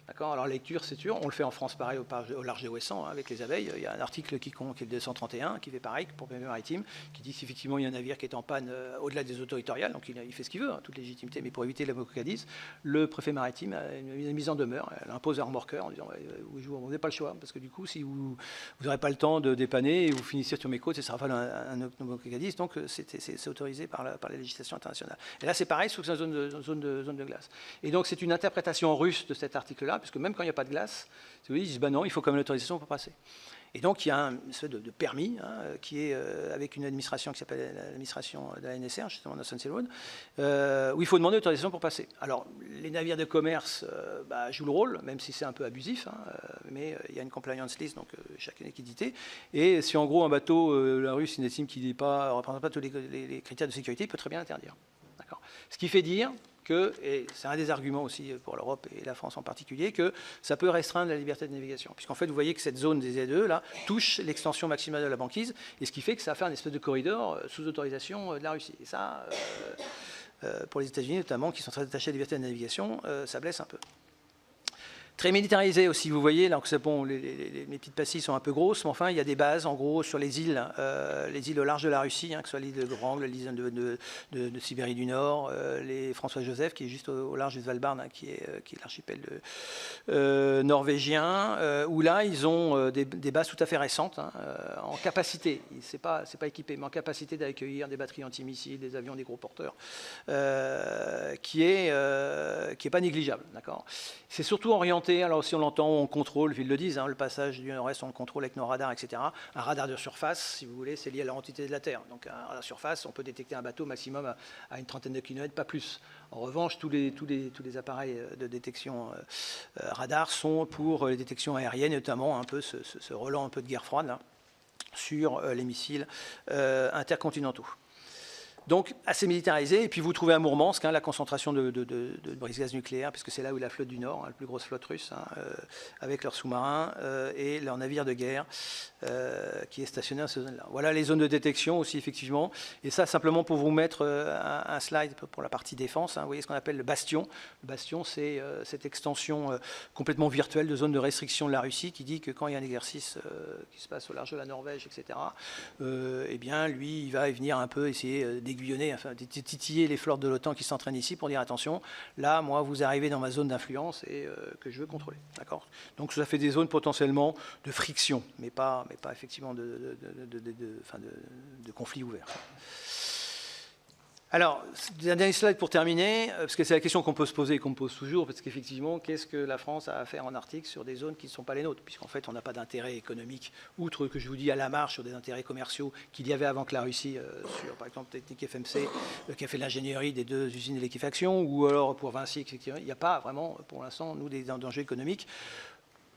Speaker 2: D'accord. Alors lecture, c'est sûr, on le fait en France pareil au large des Ouessants, hein, avec les abeilles. Il y a un article qui est le 231 qui fait pareil pour PME maritime, qui dit qu'effectivement il y a un navire qui est en panne au-delà des eaux territoriales, donc il fait ce qu'il veut, hein, toute légitimité, mais pour éviter la cocadise, le préfet maritime a une mise en demeure, elle impose à un remorqueur en disant vous n'avez pas le choix, parce que du coup si vous n'aurez pas le temps de dépanner et vous finissez sur mes côtes, ça sera pas un cocadise, donc c'est autorisé par la législation internationale. Et là c'est pareil, sous une zone de glace. Et donc c'est une interprétation russe de cet article-là, puisque même quand il n'y a pas de glace, ils disent ben non, il faut quand même l'autorisation pour passer. Et donc il y a une espèce de permis hein, qui est avec une administration qui s'appelle l'administration de la NSR, justement dans Sunset Road, où il faut demander l'autorisation pour passer. Alors les navires de commerce jouent le rôle, même si c'est un peu abusif, hein, mais il y a une compliance list, donc chaque liquidité. Et si en gros un bateau, la Russe, il estime qu'il ne représente pas tous les critères de sécurité, il peut très bien l'interdire. D'accord. Ce qui fait dire et c'est un des arguments aussi pour l'Europe et la France en particulier, que ça peut restreindre la liberté de navigation. Puisqu'en fait, vous voyez que cette zone des ZE, là, touche l'extension maximale de la banquise, et ce qui fait que ça fait un espèce de corridor sous autorisation de la Russie. Et ça, pour les États-Unis notamment, qui sont très attachés à la liberté de navigation, ça blesse un peu. Très militarisé aussi, vous voyez, là, bon, les petites pastilles sont un peu grosses, mais enfin, il y a des bases, en gros, sur les îles au large de la Russie, hein, que ce soit l'île de Grang, l'île de Sibérie du Nord, les François-Joseph, qui est juste au large du Svalbard, hein, qui est l'archipel norvégien, où là, ils ont des bases tout à fait récentes, hein, en capacité, c'est pas équipé, mais en capacité d'accueillir des batteries antimissiles, des avions, des gros porteurs, qui est pas négligeable, d'accord. C'est surtout orienté. Alors aussi on l'entend, on contrôle, ils le disent, hein, le passage du nord-est, on le contrôle avec nos radars, etc. Un radar de surface, si vous voulez, c'est lié à la quantité de la Terre. Donc un radar de surface, on peut détecter un bateau maximum à une trentaine de kilomètres, pas plus. En revanche, tous les appareils de détection radar sont pour les détections aériennes, notamment un peu ce relan un peu de guerre froide là, sur les missiles intercontinentaux. Donc assez militarisé, et puis vous trouvez à Mourmansk hein, la concentration de brise-gaz nucléaire, puisque c'est là où est la flotte du Nord, hein, la plus grosse flotte russe, hein, avec leurs sous-marins et leurs navires de guerre qui est stationné à ces zones-là. Voilà les zones de détection aussi, effectivement. Et ça, simplement pour vous mettre un slide pour la partie défense, hein, vous voyez ce qu'on appelle le bastion. Le bastion, c'est cette extension complètement virtuelle de zone de restriction de la Russie qui dit que quand il y a un exercice qui se passe au large de la Norvège, etc., eh bien, lui, il va venir un peu essayer d'aiguillonner, enfin, de titiller les flottes de l'OTAN qui s'entraînent ici pour dire attention, là, moi, vous arrivez dans ma zone d'influence et que je veux contrôler. D'accord ? Donc, ça fait des zones potentiellement de friction, mais pas effectivement de conflit ouvert. Alors, un dernier slide pour terminer, parce que c'est la question qu'on peut se poser et qu'on me pose toujours, parce qu'effectivement, qu'est-ce que la France a à faire en Arctique sur des zones qui ne sont pas les nôtres, puisqu'en fait, on n'a pas d'intérêt économique, outre que je vous dis à la marge sur des intérêts commerciaux qu'il y avait avant que la Russie, sur par exemple Technique FMC, qui a fait l'ingénierie des 2 usines de liquéfaction, ou alors pour Vinci, etc. Il n'y a pas vraiment, pour l'instant, nous, des dangers économiques,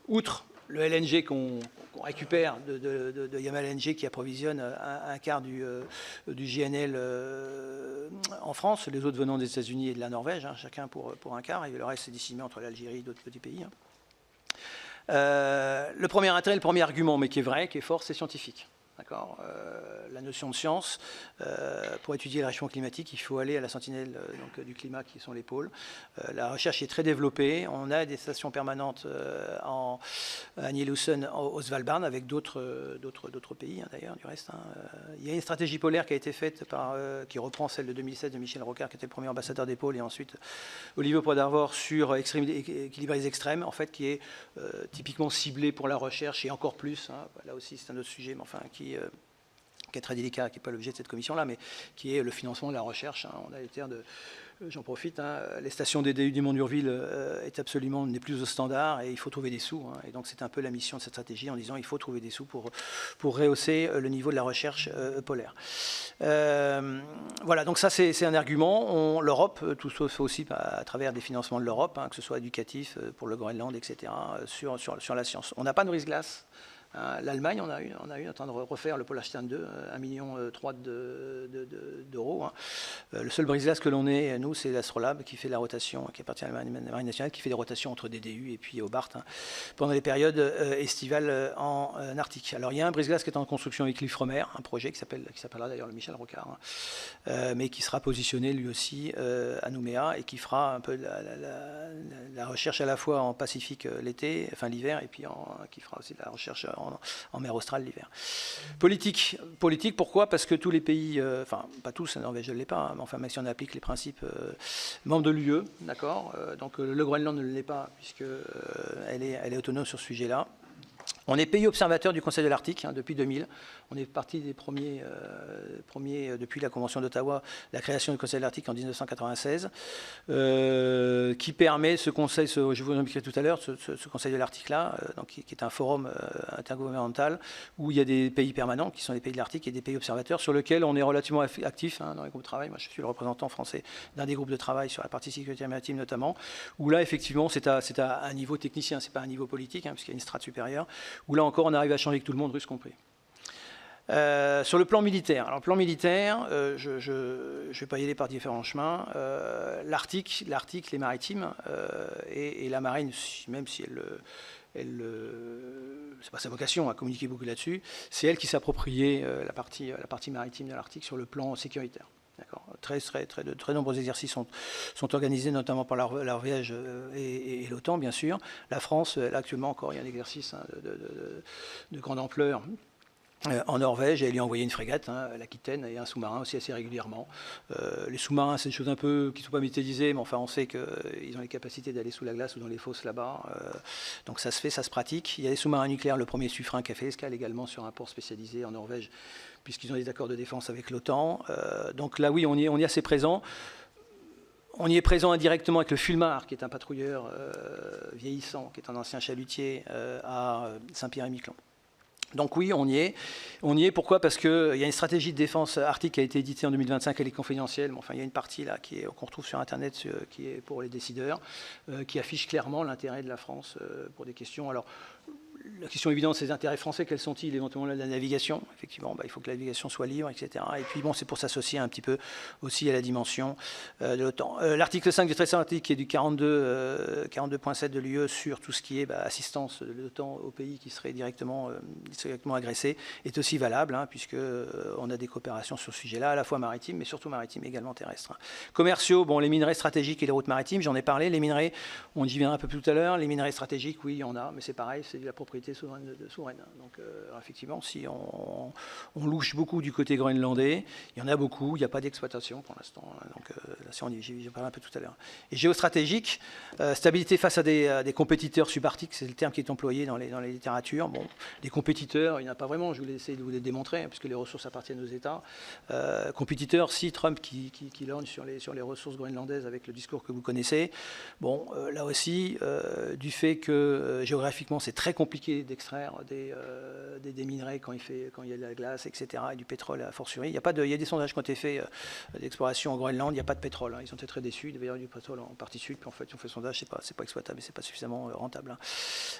Speaker 2: outre le LNG qu'on récupère de Yamal LNG qui approvisionne un quart du GNL en France, les autres venant des États-Unis et de la Norvège, hein, chacun pour un quart, et le reste c'est dissimulé entre l'Algérie et d'autres petits pays. Hein. Le premier intérêt, le premier argument, mais qui est vrai, qui est fort, c'est scientifique. d'accord, la notion de science. Pour étudier le réchauffement climatique, il faut aller à la sentinelle donc, du climat qui sont les pôles. La recherche est très développée. On a des stations permanentes à Nielusen, au Svalbard, avec d'autres pays, hein, d'ailleurs, du reste. Hein. Il y a une stratégie polaire qui a été faite, qui reprend celle de 2007 de Michel Rocard, qui était le premier ambassadeur des pôles, et ensuite Olivier Podarvor sur équilibre des extrêmes, en fait, qui est typiquement ciblé pour la recherche, et encore plus, hein, là aussi c'est un autre sujet, mais enfin, qui est très délicat, qui n'est pas l'objet de cette commission-là, mais qui est le financement de la recherche. Hein. On a les terres de... J'en profite, hein, les stations DDU du Mont-Durville n'est plus au standard et il faut trouver des sous. Hein, et donc c'est un peu la mission de cette stratégie en disant il faut trouver des sous pour rehausser le niveau de la recherche polaire. Voilà, donc ça c'est un argument. L'Europe, tout ça se fait aussi à travers des financements de l'Europe, hein, que ce soit éducatif pour le Groenland, etc., sur la science. On n'a pas de brise-glace. L'Allemagne, on a eu en train de refaire le Polarstern 2, 1,3 million d'euros. Hein. Le seul brise-glace que l'on ait, nous, c'est l'Astrolabe qui fait de la rotation, qui appartient à la Marine nationale, qui fait des rotations entre DDU et puis Hobart, hein, pendant les périodes estivales en Arctique. Alors il y a un brise-glace qui est en construction avec l'Ifremer, un projet qui s'appellera d'ailleurs le Michel Rocard, hein, mais qui sera positionné lui aussi à Nouméa et qui fera un peu la recherche à la fois en Pacifique l'hiver, et puis qui fera aussi de la recherche en mer australe l'hiver. Politique, pourquoi? Parce que tous les pays, enfin pas tous, la Norvège ne l'est pas, hein, mais enfin même si on applique les principes membres de l'UE, d'accord, donc le Groenland ne l'est pas puisqu'elle est autonome sur ce sujet-là. On est pays observateur du Conseil de l'Arctique, hein, depuis 2000. On est parti des premiers depuis la Convention d'Ottawa, la création du Conseil de l'Arctique en 1996, qui permet ce conseil, je vous en expliquerai tout à l'heure, ce Conseil de l'Arctique-là, qui est un forum intergouvernemental où il y a des pays permanents, qui sont les pays de l'Arctique, et des pays observateurs, sur lesquels on est relativement actif, hein, dans les groupes de travail. Moi, je suis le représentant français d'un des groupes de travail sur la partie sécurité maritime notamment, où là, effectivement, c'est à un niveau technicien, c'est pas un niveau politique, hein, puisqu'il y a une strate supérieure, où là encore, on arrive à changer avec tout le monde, russe compris. Sur le plan militaire, je ne vais pas y aller par différents chemins. L'Arctique, les maritimes et la marine, même si c'est pas sa vocation à communiquer beaucoup là-dessus, c'est elle qui s'appropriait la partie maritime de l'Arctique sur le plan sécuritaire. De très nombreux exercices sont organisés, notamment par l'Arvège et l'OTAN, bien sûr. La France, là, actuellement encore, il y a un exercice, hein, de grande ampleur en Norvège, et elle y a envoyé une frégate, hein, l'Aquitaine, et un sous-marin aussi assez régulièrement. Les sous-marins, c'est des choses un peu qui ne sont pas métallisées, mais enfin on sait qu'ils ont les capacités d'aller sous la glace ou dans les fosses là-bas. Donc ça se fait, ça se pratique. Il y a des sous-marins nucléaires, le premier Suffren qui a fait escale également sur un port spécialisé en Norvège, puisqu'ils ont des accords de défense avec l'OTAN. Donc là, oui, on y est assez présent. On y est présent indirectement avec le Fulmar, qui est un patrouilleur vieillissant, qui est un ancien chalutier à Saint-Pierre-et-Miquelon. Donc oui, on y est. On y est, pourquoi? Parce qu'il y a une stratégie de défense arctique qui a été éditée en 2025, elle est confidentielle, mais enfin il y a une partie là qu'on retrouve sur Internet, qui est pour les décideurs, qui affiche clairement l'intérêt de la France pour des questions. Alors, la question évidente, c'est les intérêts français, quels sont-ils? Éventuellement la navigation, effectivement, il faut que la navigation soit libre, etc. Et puis bon, c'est pour s'associer un petit peu aussi à la dimension de l'OTAN. L'article 5 du traité atlantique, qui est du 42.7 de l'UE sur tout ce qui est assistance de l'OTAN aux pays qui seraient directement agressés, est aussi valable, hein, puisqu'on a des coopérations sur ce sujet-là, à la fois maritimes, mais surtout maritimes également terrestres. Commerciaux, bon, les minerais stratégiques et les routes maritimes, j'en ai parlé. Les minerais, on y viendra un peu plus tout à l'heure. Les minerais stratégiques, oui, il y en a, mais c'est pareil, c'est de la propriété souveraine. Donc effectivement, si on louche beaucoup du côté groenlandais, il y en a beaucoup, il n'y a pas d'exploitation pour l'instant. Donc là, j'en parle un peu tout à l'heure. Et géostratégique, stabilité face à des compétiteurs subarctiques, c'est le terme qui est employé dans les littératures. Bon, des compétiteurs, il n'y en a pas vraiment, je vais essayer de vous les démontrer, hein, puisque les ressources appartiennent aux États. Compétiteurs, si Trump qui lorgne sur les ressources groenlandaises avec le discours que vous connaissez. Bon, là aussi, du fait que géographiquement, c'est très compliqué d'extraire des minerais quand il y a de la glace, etc., et du pétrole à fortiori. Il y a des sondages qui ont été faits d'exploration en Groenland, il n'y a pas de pétrole. Hein. Ils ont été très déçus, il devait y avoir du pétrole en partie sud, puis en fait, ils ont fait le sondage, c'est pas exploitable, mais c'est pas suffisamment rentable.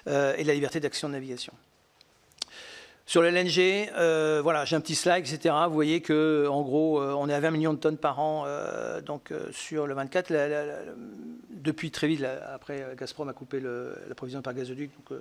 Speaker 2: Hein. Et la liberté d'action de navigation. Sur le LNG, voilà, j'ai un petit slide, etc. Vous voyez qu'en gros, on est à 20 millions de tonnes par an sur le 24. Depuis très vite, après, Gazprom a coupé l'approvisionnement par gazoduc. Donc,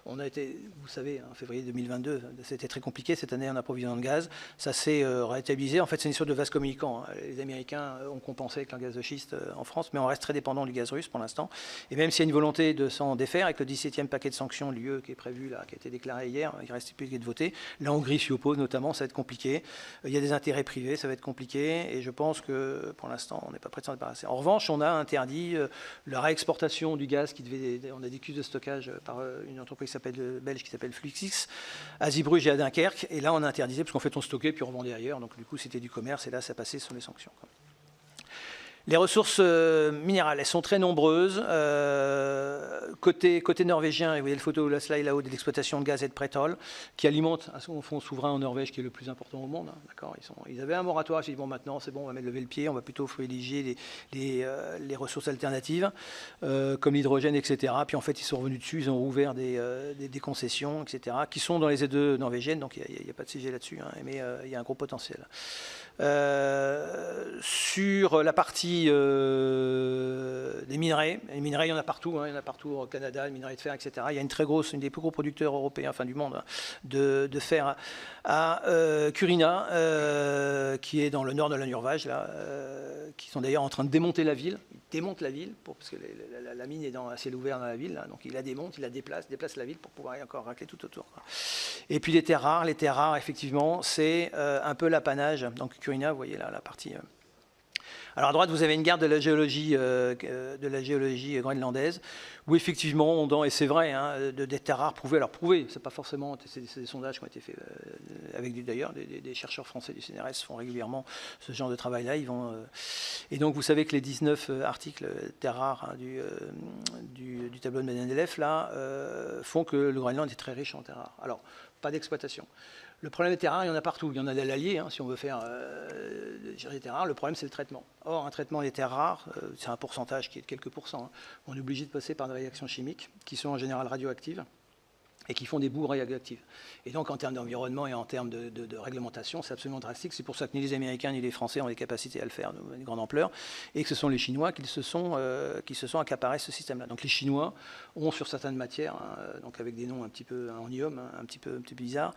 Speaker 2: on a été, vous savez, en février 2022, c'était très compliqué. Cette année, on approvisionnement de gaz. Ça s'est rétablisé. En fait, c'est une sorte de vase communicant. Les Américains ont compensé avec leur gaz de schiste en France, mais on reste très dépendant du gaz russe pour l'instant. Et même s'il y a une volonté de s'en défaire, avec le 17e paquet de sanctions de l'UE qui est prévu, là, qui a été déclaré hier, il reste plus que de voter. La Hongrie s'y oppose notamment, ça va être compliqué. Il y a des intérêts privés, ça va être compliqué. Et je pense que pour l'instant, on n'est pas prêt de s'en débarrasser. En revanche, on a interdit la réexportation du gaz on a des cuves de stockage par une entreprise belge qui s'appelle Fluxix, à Zeebrugge et à Dunkerque. Et là, on a interdit parce qu'en fait, on stockait puis on revendait ailleurs. Donc du coup, c'était du commerce et là, ça passait sur les sanctions. Les ressources minérales, elles sont très nombreuses. Côté norvégien, vous voyez le photo, la slide là-haut, de l'exploitation de gaz et de pétrole, qui alimente un fonds souverain en Norvège qui est le plus important au monde. D'accord, ils avaient un moratoire, ils se disent bon maintenant c'est bon, on va lever le pied, on va plutôt privilégier les ressources alternatives, comme l'hydrogène, etc. Puis en fait ils sont revenus dessus, ils ont rouvert des concessions, etc., qui sont dans les ZE norvégiennes, donc il n'y a pas de sujet là-dessus, hein, mais il y a un gros potentiel. Sur la partie des minerais, les minerais il y en a partout, hein, il y en a partout au Canada, les minerais de fer, etc. Il y a une des plus gros producteurs européens, enfin du monde, hein, de fer à Kurina, qui est dans le nord de la Norvège, là, qui sont d'ailleurs en train de démonter la ville. Ils démontent la ville, parce que la mine est à ciel ouvert dans la ville, là, donc ils la démontent, ils la déplacent la ville pour pouvoir encore racler tout autour. Quoi. Et puis les terres rares, effectivement, c'est un peu l'apanage. Donc Kurina, vous voyez là la partie. Alors à droite, vous avez une carte de la géologie groenlandaise, où effectivement, et c'est vrai, hein, des terres rares prouvées. Alors prouvées, c'est pas forcément, c'est des sondages qui ont été faits avec d'ailleurs des chercheurs français du CNRS font régulièrement ce genre de travail-là. Et donc vous savez que les 19 articles terres rares, hein, du tableau de Mendeléev là font que le Groenland est très riche en terres rares. Alors pas d'exploitation. Le problème des terres rares, il y en a partout. Il y en a à l'Allier, hein, si on veut faire gérer les terres rares. Le problème, c'est le traitement. Or, un traitement des terres rares, c'est un pourcentage qui est de quelques pourcents. Hein. On est obligé de passer par des réactions chimiques qui sont en général radioactives et qui font des boues radioactives. Et donc, en termes d'environnement et en termes de réglementation, c'est absolument drastique. C'est pour ça que ni les Américains ni les Français ont les capacités à le faire de grande ampleur, et que ce sont les Chinois qui se sont accaparés ce système-là. Donc, les Chinois ont sur certaines matières, hein, donc avec des noms un petit peu en ium, hein, un petit peu bizarres,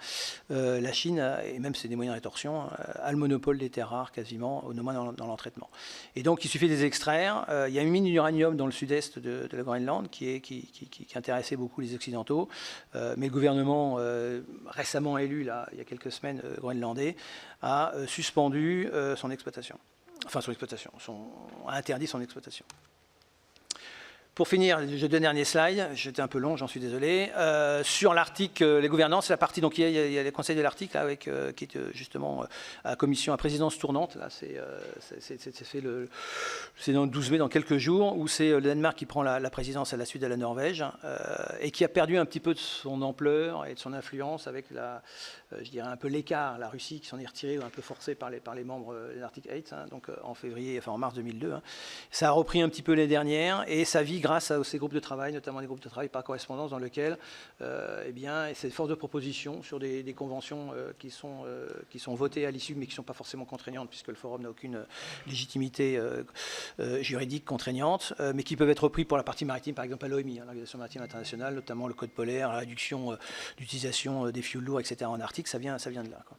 Speaker 2: la Chine, et même c'est des moyens de rétorsion, a le monopole des terres rares quasiment, au moins dans l'entraitement. Et donc, il suffit de les extraire. Il y a une mine d'uranium dans le sud-est de la Groenland qui intéressait beaucoup les Occidentaux. Mais le gouvernement récemment élu, là, il y a quelques semaines, groenlandais, a suspendu son exploitation. Enfin, a interdit son exploitation. Pour finir, les deux derniers slides, j'étais un peu long, j'en suis désolé. Sur l'Arctique, les gouvernances, la partie, donc il y a les conseils de l'Arctique, qui est justement à commission à présidence tournante. Là, c'est dans le 12 mai, dans quelques jours, où c'est le Danemark qui prend la présidence à la suite de la Norvège, et qui a perdu un petit peu de son ampleur et de son influence avec je dirais un peu l'écart, la Russie qui s'en est retirée un peu forcée par les membres de l'Arctic 8, hein, donc en mars 2002. Hein. Ça a repris un petit peu les dernières, et ça vit grâce à ces groupes de travail, notamment des groupes de travail par correspondance, dans lesquels c'est force de proposition sur des conventions qui sont votées à l'issue, mais qui ne sont pas forcément contraignantes, puisque le forum n'a aucune légitimité juridique contraignante, mais qui peuvent être repris pour la partie maritime, par exemple à l'OMI, hein, l'Organisation maritime internationale, notamment le code polaire, la réduction d'utilisation des fuels lourds, etc. en Arctique, ça vient de là. Quoi.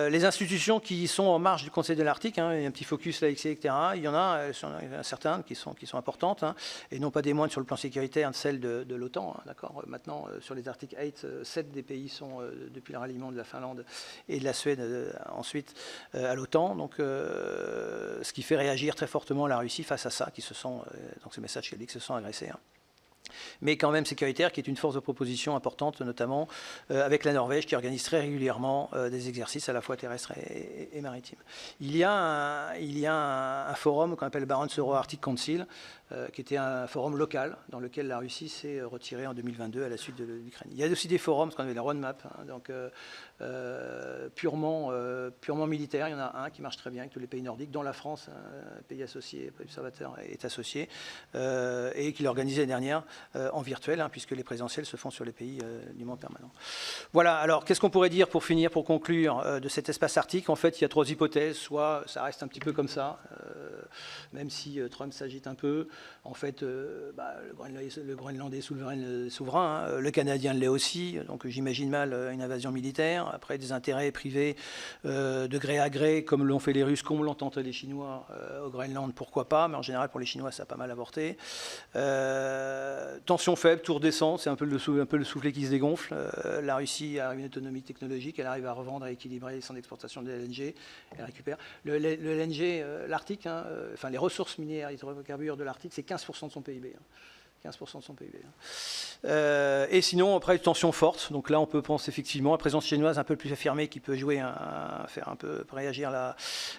Speaker 2: Les institutions qui sont en marge du Conseil de l'Arctique, hein, il y a un petit focus là, etc. Il y en a certaines qui sont importantes, hein, et non pas des moindres sur le plan sécuritaire, celles de l'OTAN. Hein, d'accord. Maintenant, sur les Arctic 8, 7 des pays sont, depuis le ralliement de la Finlande et de la Suède, ensuite à l'OTAN. Donc, ce qui fait réagir très fortement la Russie face à ça, donc ce message qu'elle dit, qui se sent agressés. Hein. Mais quand même sécuritaire, qui est une force de proposition importante, notamment avec la Norvège, qui organise très régulièrement des exercices à la fois terrestres et maritimes. Il y a un forum qu'on appelle le Barents Euro-Arctic Council, qui était un forum local dans lequel la Russie s'est retirée en 2022 à la suite de l'Ukraine. Il y a aussi des forums, ce qu'on appelle la roadmap, hein, donc purement militaire. Il y en a un qui marche très bien avec tous les pays nordiques, dont la France, un pays associé, observateur, est associé, et qui l'a organisé l'année dernière en virtuel, puisque les présentiels se font sur les pays du monde permanent. Voilà, alors qu'est-ce qu'on pourrait dire pour finir, pour conclure de cet espace arctique? En fait, il y a 3 hypothèses. Soit ça reste un petit peu comme ça, même si Trump s'agite un peu. En fait, le Groenlandais est souverain, le Canadien l'est aussi, donc j'imagine mal une invasion militaire. Après, des intérêts privés de gré à gré, comme l'ont fait les Russes, comme l'ont tenté les Chinois au Groenland, pourquoi pas, mais en général pour les Chinois ça a pas mal avorté. Tension faible, tour descente, c'est un peu le soufflet qui se dégonfle. La Russie a une autonomie technologique, elle arrive à revendre, à équilibrer son exportation de LNG, elle récupère. Le LNG, l'Arctique, enfin les ressources minières, hydrocarbures de l'Arctique, c'est 15% de son PIB. 15% de son PIB. Et sinon, après, tension forte. Donc là, on peut penser effectivement à la présence chinoise un peu plus affirmée qui peut jouer, faire un peu réagir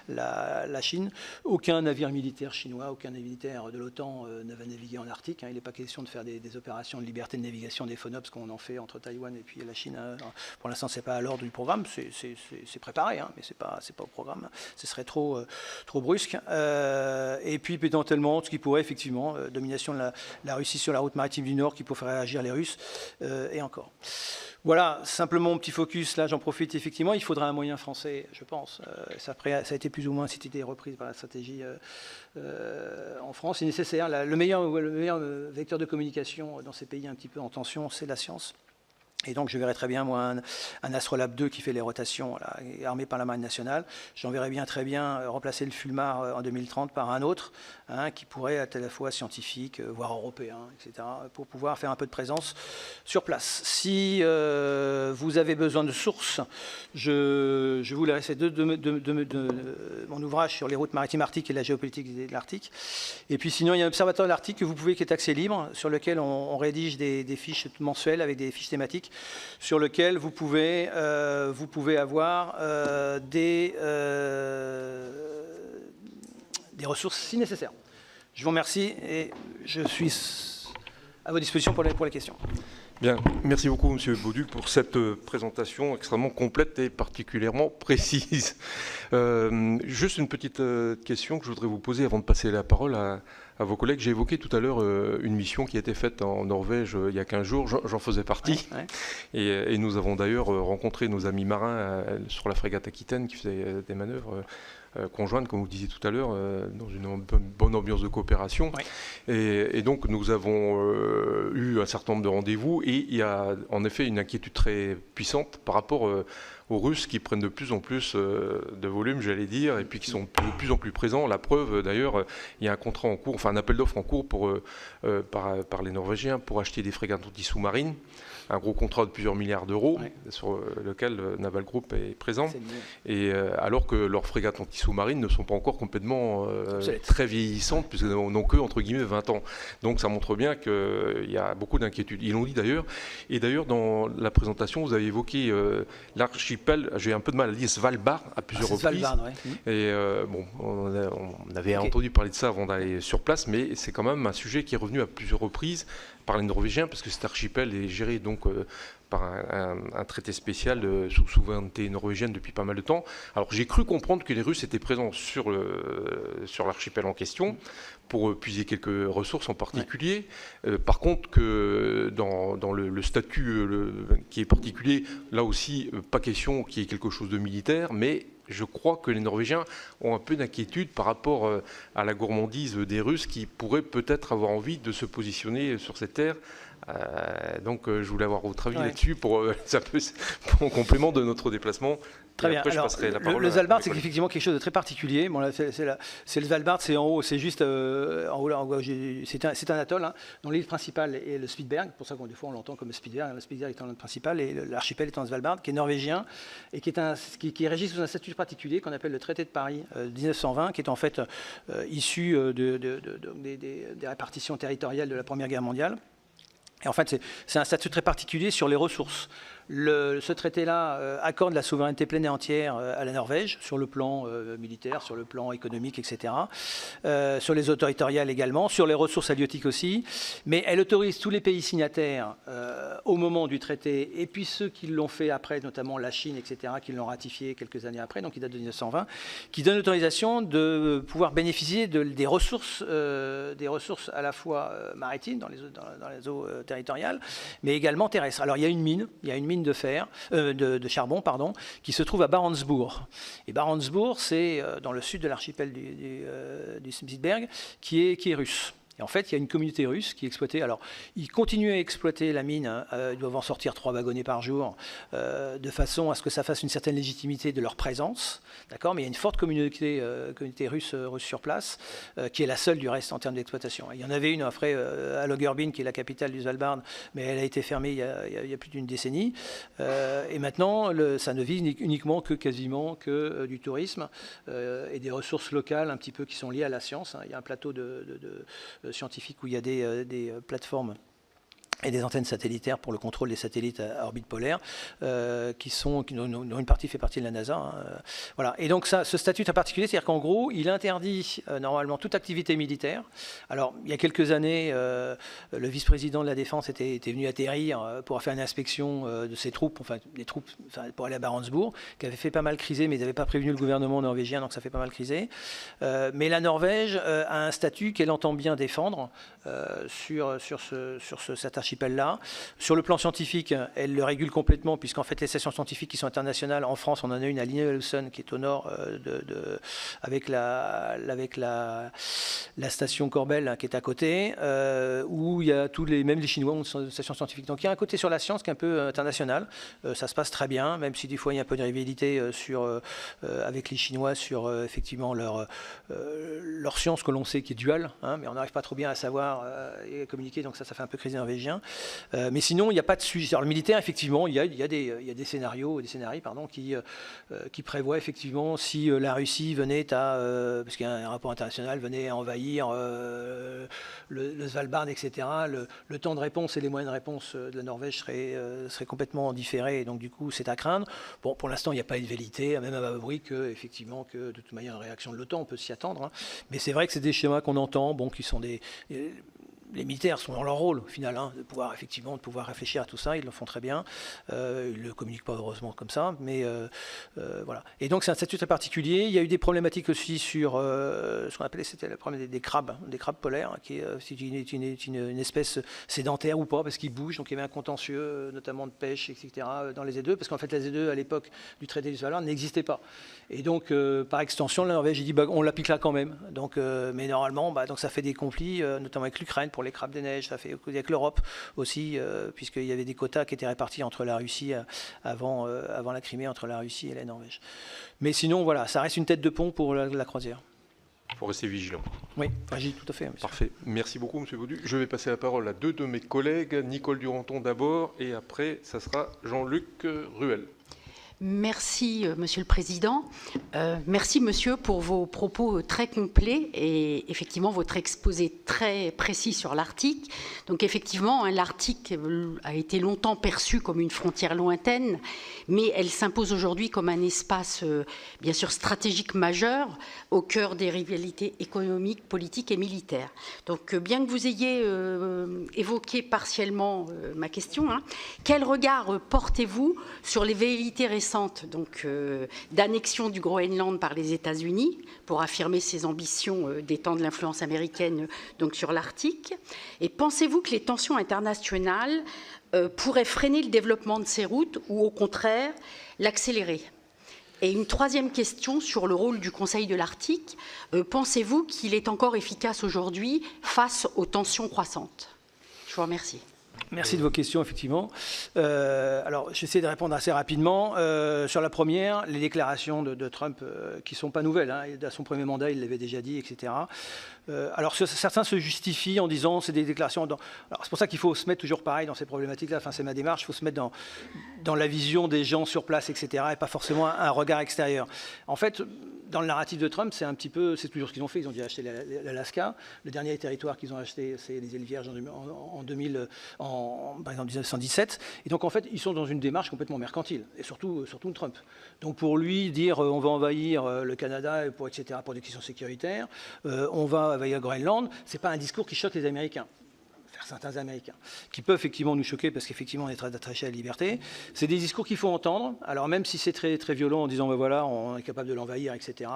Speaker 2: la Chine. Aucun navire militaire chinois, aucun navire militaire de l'OTAN ne va naviguer en Arctique. Il n'est pas question de faire des opérations de liberté de navigation des FONOPS qu'on en fait entre Taïwan et puis la Chine. Pour l'instant, ce n'est pas à l'ordre du programme. C'est préparé, mais ce n'est pas au programme. Ce serait trop brusque. Et puis, potentiellement, ce qui pourrait effectivement, domination de la Russie sur la route maritime du Nord qui pourrait faire réagir les Russes, et encore. Voilà, simplement mon petit focus, là j'en profite effectivement, il faudra un moyen français, je pense. Ça a été plus ou moins été repris par la stratégie en France. C'est nécessaire, le meilleur vecteur de communication dans ces pays un petit peu en tension, c'est la science. Et donc je verrais très bien, moi, un Astrolabe 2 qui fait les rotations, là, armé par la Marine nationale. J'en verrais bien très bien remplacer le Fulmar en 2030 par un autre, qui pourrait être à la fois scientifique, voire européen, etc., pour pouvoir faire un peu de présence sur place. Si vous avez besoin de sources, je vous laisse de mon ouvrage sur les routes maritimes arctiques et la géopolitique de l'Arctique. Et puis sinon, il y a un observatoire de l'Arctique qui est accès libre, sur lequel on rédige des fiches mensuelles avec des fiches thématiques, sur lequel vous pouvez avoir des ressources si nécessaire. Je vous remercie et je suis à votre disposition pour les questions.
Speaker 1: Bien, merci beaucoup Monsieur Bauduc pour cette présentation extrêmement complète et particulièrement précise. Juste une petite question que je voudrais vous poser avant de passer la parole à vos collègues. J'ai évoqué tout à l'heure une mission qui a été faite en Norvège il y a 15 jours, j'en faisais partie. Ouais. Et nous avons d'ailleurs rencontré nos amis marins sur la frégate Aquitaine qui faisait des manœuvres conjointes, comme vous disiez tout à l'heure, dans une bonne ambiance de coopération. Oui. Et donc nous avons eu un certain nombre de rendez-vous et il y a en effet une inquiétude très puissante par rapport aux Russes qui prennent de plus en plus de volume, j'allais dire, et puis qui sont de plus en plus présents. La preuve, d'ailleurs, il y a un contrat en cours, enfin un appel d'offres en cours par les Norvégiens pour acheter des frégates anti-sous-marines. Un gros contrat de plusieurs milliards d'euros, ouais, sur lequel Naval Group est présent. Et alors que leurs frégates anti-sous-marines ne sont pas encore complètement très vieillissantes, puisqu'elles n'ont que, entre guillemets, 20 ans. Donc ça montre bien qu'il y a beaucoup d'inquiétudes. Ils l'ont dit d'ailleurs. Et d'ailleurs, dans la présentation, vous avez évoqué l'archipel, j'ai un peu de mal à dire Svalbard à plusieurs reprises. Svalbard, ouais. Et on avait entendu parler de ça avant d'aller sur place, mais c'est quand même un sujet qui est revenu à plusieurs reprises par les Norvégiens, parce que cet archipel est géré donc par un traité spécial sous souveraineté norvégienne depuis pas mal de temps. Alors j'ai cru comprendre que les Russes étaient présents sur l'archipel en question pour puiser quelques ressources en particulier. Ouais. Par contre, que dans le statut qui est particulier, là aussi, pas question qu'il y ait quelque chose de militaire, mais je crois que les Norvégiens ont un peu d'inquiétude par rapport à la gourmandise des Russes qui pourraient peut-être avoir envie de se positionner sur cette terre. Donc je voulais avoir votre avis là-dessus en complément de notre déplacement.
Speaker 2: Très bien. Alors, le Svalbard, c'est effectivement quelque chose de très particulier. Bon, là, c'est le Svalbard, c'est en haut, c'est juste en haut. C'est un atoll, hein, dont l'île principale est le Spitsberg. Pour ça des fois on l'entend comme Spitsberg. Le Spitsberg étant l'île principale et l'archipel étant le Svalbard, qui est norvégien et qui est régi sous un statut particulier qu'on appelle le traité de Paris 1920, qui est en fait issu des répartitions territoriales de la Première Guerre mondiale. Et en fait, c'est un statut très particulier sur les ressources. Ce traité-là accorde la souveraineté pleine et entière à la Norvège, sur le plan militaire, sur le plan économique, etc. Sur les eaux territoriales également, sur les ressources halieutiques aussi. Mais elle autorise tous les pays signataires au moment du traité, et puis ceux qui l'ont fait après, notamment la Chine, etc., qui l'ont ratifié quelques années après, donc il date de 1920, qui donne l'autorisation de pouvoir bénéficier des ressources à la fois maritimes, dans les eaux territoriales, mais également terrestres. Alors il y a une mine de charbon, qui se trouve à Barentsbourg. Et Barentsbourg, c'est dans le sud de l'archipel du Spitsberg, qui est russe. Et en fait, il y a une communauté russe qui exploitait. Alors, ils continuent à exploiter la mine. Ils doivent en sortir 3 wagonnets par jour, de façon à ce que ça fasse une certaine légitimité de leur présence. D'accord ? Mais il y a une forte communauté russe sur place, qui est la seule du reste en termes d'exploitation. Il y en avait une après à Longyearbyen, qui est la capitale du Svalbard, mais elle a été fermée il y a plus d'une décennie. Et maintenant, ça ne vise uniquement quasiment que du tourisme et des ressources locales un petit peu qui sont liées à la science. Il y a un plateau scientifique où il y a des plateformes et des antennes satellitaires pour le contrôle des satellites à orbite polaire, dont une partie fait partie de la NASA. Voilà. Et donc ce statut en particulier, c'est-à-dire qu'en gros, il interdit normalement toute activité militaire. Alors, il y a quelques années, le vice-président de la Défense était venu atterrir pour faire une inspection de ses troupes, pour aller à Barentsbourg, qui avait fait pas mal criser, mais ils n'avaient pas prévenu le gouvernement norvégien, donc ça fait pas mal criser. Mais la Norvège a un statut qu'elle entend bien défendre sur cet archipel-là. Sur le plan scientifique, elle le régule complètement, puisqu'en fait, les stations scientifiques qui sont internationales, en France, on en a une à Linné-Lawson, qui est au nord, avec la station Corbel, qui est à côté, où il y a même les Chinois ont une station scientifique. Donc il y a un côté sur la science qui est un peu international. Ça se passe très bien, même si des fois il y a un peu de rivalité avec les Chinois sur effectivement leur science que l'on sait qui est duale, mais on n'arrive pas trop bien à savoir et à communiquer, donc ça fait un peu crise norvégien. Mais sinon, il n'y a pas de sujet. Alors, le militaire, effectivement, il y a des scénarios, qui prévoient effectivement si la Russie venait parce qu'il y a un rapport international, venait à envahir le Svalbard, etc. Le temps de réponse et les moyens de réponse de la Norvège seraient complètement différés, et donc du coup, c'est à craindre. Bon, pour l'instant, il n'y a pas de velléité, même à bas bruit, que de toute manière, une réaction de l'OTAN, on peut s'y attendre. Mais c'est vrai que c'est des schémas qu'on entend, qui sont les militaires sont dans leur rôle, au final, de pouvoir réfléchir à tout ça. Ils le font très bien. Ils ne le communiquent pas, heureusement, comme ça. Mais voilà. Et donc, c'est un statut très particulier. Il y a eu des problématiques aussi sur ce qu'on appelait, c'était le problème des crabes polaires, qui est une espèce sédentaire ou pas, parce qu'ils bougent. Donc, il y avait un contentieux, notamment de pêche, etc., dans les Z2, parce qu'en fait, la Z2, à l'époque du traité du Svalbard, n'existait pas. Et donc, par extension, la Norvège, dit, on l'applique là quand même. Donc, mais normalement, donc ça fait des conflits, notamment avec l'Ukraine, pour les crabes des neiges, ça fait avec l'Europe aussi, puisqu'il y avait des quotas qui étaient répartis entre la Russie, avant la Crimée, entre la Russie et la Norvège. Mais sinon, voilà, ça reste une tête de pont pour la croisière.
Speaker 1: Il faut rester vigilant.
Speaker 2: Oui, agit tout à fait. Monsieur.
Speaker 1: Parfait. Merci beaucoup, M. Baudu. Je vais passer la parole à 2 de mes collègues, Nicole Duranton d'abord, et après, ça sera Jean-Luc Ruel.
Speaker 3: Merci, Monsieur le Président. Merci, Monsieur, pour vos propos très complets et effectivement votre exposé très précis sur l'Arctique. Donc effectivement, l'Arctique a été longtemps perçu comme une frontière lointaine, mais elle s'impose aujourd'hui comme un espace, bien sûr, stratégique majeur au cœur des rivalités économiques, politiques et militaires. Donc, bien que vous ayez évoqué partiellement ma question, quel regard portez-vous sur les velléités récentes d'annexion du Groenland par les États-Unis pour affirmer ses ambitions d'étendre l'influence américaine donc sur l'Arctique? Et pensez-vous que les tensions internationales pourraient freiner le développement de ces routes ou au contraire l'accélérer? Et une troisième question sur le rôle du Conseil de l'Arctique. Pensez-vous qu'il est encore efficace aujourd'hui face aux tensions croissantes? Je vous remercie.
Speaker 2: Merci de vos questions, effectivement. Alors, j'essaie de répondre assez rapidement. Sur la première, les déclarations de Trump, qui ne sont pas nouvelles, à son premier mandat, il l'avait déjà dit, etc. Alors certains se justifient en disant c'est des déclarations. Alors c'est pour ça qu'il faut se mettre toujours pareil dans ces problématiques-là. Enfin, c'est ma démarche. Il faut se mettre dans la vision des gens sur place, etc. Et pas forcément un regard extérieur. En fait, dans le narratif de Trump, c'est toujours ce qu'ils ont fait. Ils ont déjà acheté l'Alaska. Le dernier territoire qu'ils ont acheté, c'est les îles Vierges en 2000, par exemple 1917. Et donc en fait, ils sont dans une démarche complètement mercantile. Et surtout Trump. Donc pour lui, dire on va envahir le Canada, etc. pour des questions sécuritaires, on va envahir Groenland, c'est pas un discours qui choque les Américains. Certains Américains, qui peuvent effectivement nous choquer parce qu'effectivement on est très attachés à la liberté. C'est des discours qu'il faut entendre. Alors même si c'est très, très violent en disant ben voilà, on est capable de l'envahir, etc.,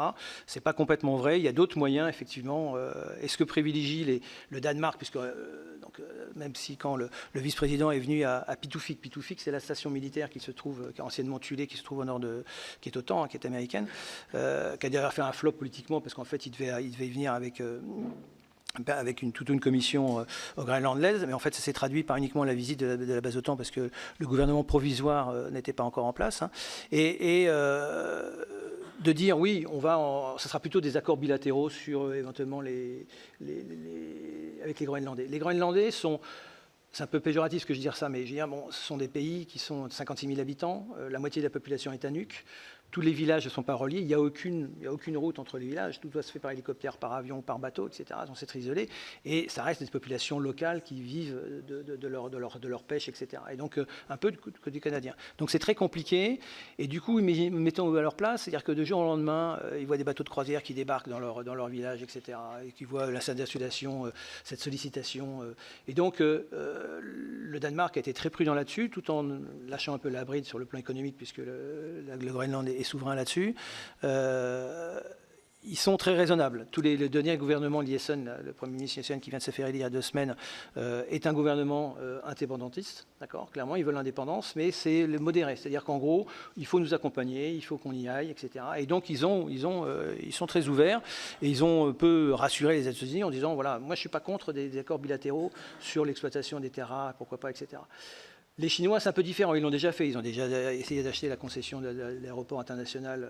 Speaker 2: c'est pas complètement vrai. Il y a d'autres moyens, effectivement. Est-ce que privilégie le Danemark, puisque même si quand le vice-président est venu à Pituffik, c'est la station militaire qui se trouve, qui est anciennement Tulé, qui se trouve au nord qui est au temps, qui est américaine, qui a d'ailleurs fait un flop politiquement parce qu'en fait il devait y venir avec toute une commission au Groenland, mais en fait ça s'est traduit par uniquement la visite de la base OTAN parce que le gouvernement provisoire n'était pas encore en place. Hein. Et de dire oui, ça sera plutôt des accords bilatéraux sur éventuellement avec les Groenlandais. Les Groenlandais sont... C'est un peu péjoratif que je dis ça, mais je veux dire, ce sont des pays qui sont de 56 000 habitants, la moitié de la population est à Nuuk. Tous les villages ne sont pas reliés, il n'y a aucune route entre les villages, tout doit se faire par hélicoptère, par avion, par bateau, etc. Donc c'est très isolé. Et ça reste des populations locales qui vivent de leur pêche, etc. Et donc un peu du Canadien. Donc c'est très compliqué. Et du coup, mettons à leur place, c'est-à-dire que de jour au lendemain, ils voient des bateaux de croisière qui débarquent dans leur village, etc. Et qui voient la sollicitation, cette sollicitation. Et donc le Danemark a été très prudent là-dessus, tout en lâchant un peu la bride sur le plan économique, puisque le Groenland est souverain là-dessus. Ils sont très raisonnables. Le dernier gouvernement Liesson, le Premier ministre Liesson qui vient de se faire élire il y a 2 semaines, est un gouvernement indépendantiste. D'accord ? Clairement, ils veulent l'indépendance, mais c'est le modéré. C'est-à-dire qu'en gros, il faut nous accompagner, il faut qu'on y aille, etc. Et donc, ils sont très ouverts et ils ont un peu rassuré les États-Unis en disant, voilà, moi je ne suis pas contre des accords bilatéraux sur l'exploitation des terres rares, pourquoi pas, etc. Les Chinois, c'est un peu différent. Ils l'ont déjà fait. Ils ont déjà essayé d'acheter la concession de l'aéroport international,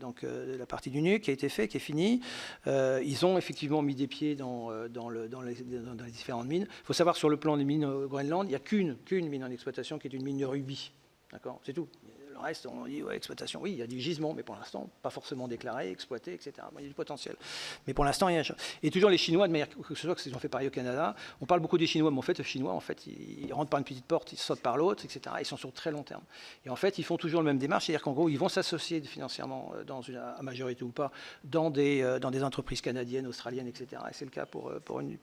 Speaker 2: de la partie du Nuuk, qui a été fait, qui est fini. Ils ont effectivement mis des pieds dans les différentes mines. Il faut savoir, sur le plan des mines au Groenland, il n'y a qu'une mine en exploitation, qui est une mine de rubis. D'accord ? C'est tout. Le reste, on dit, ouais, exploitation, oui, il y a du gisement, mais pour l'instant, pas forcément déclaré, exploité, etc. Bon, il y a du potentiel. Mais pour l'instant, il y a... Et toujours les Chinois, de manière que ce soit qu'ils ont fait pareil au Canada, on parle beaucoup des Chinois, mais en fait, les Chinois, ils rentrent par une petite porte, ils sautent par l'autre, etc. Ils sont sur très long terme. Et en fait, ils font toujours la même démarche, c'est-à-dire qu'en gros, ils vont s'associer financièrement, à majorité ou pas, dans des entreprises canadiennes, australiennes, etc. Et c'est le cas pour une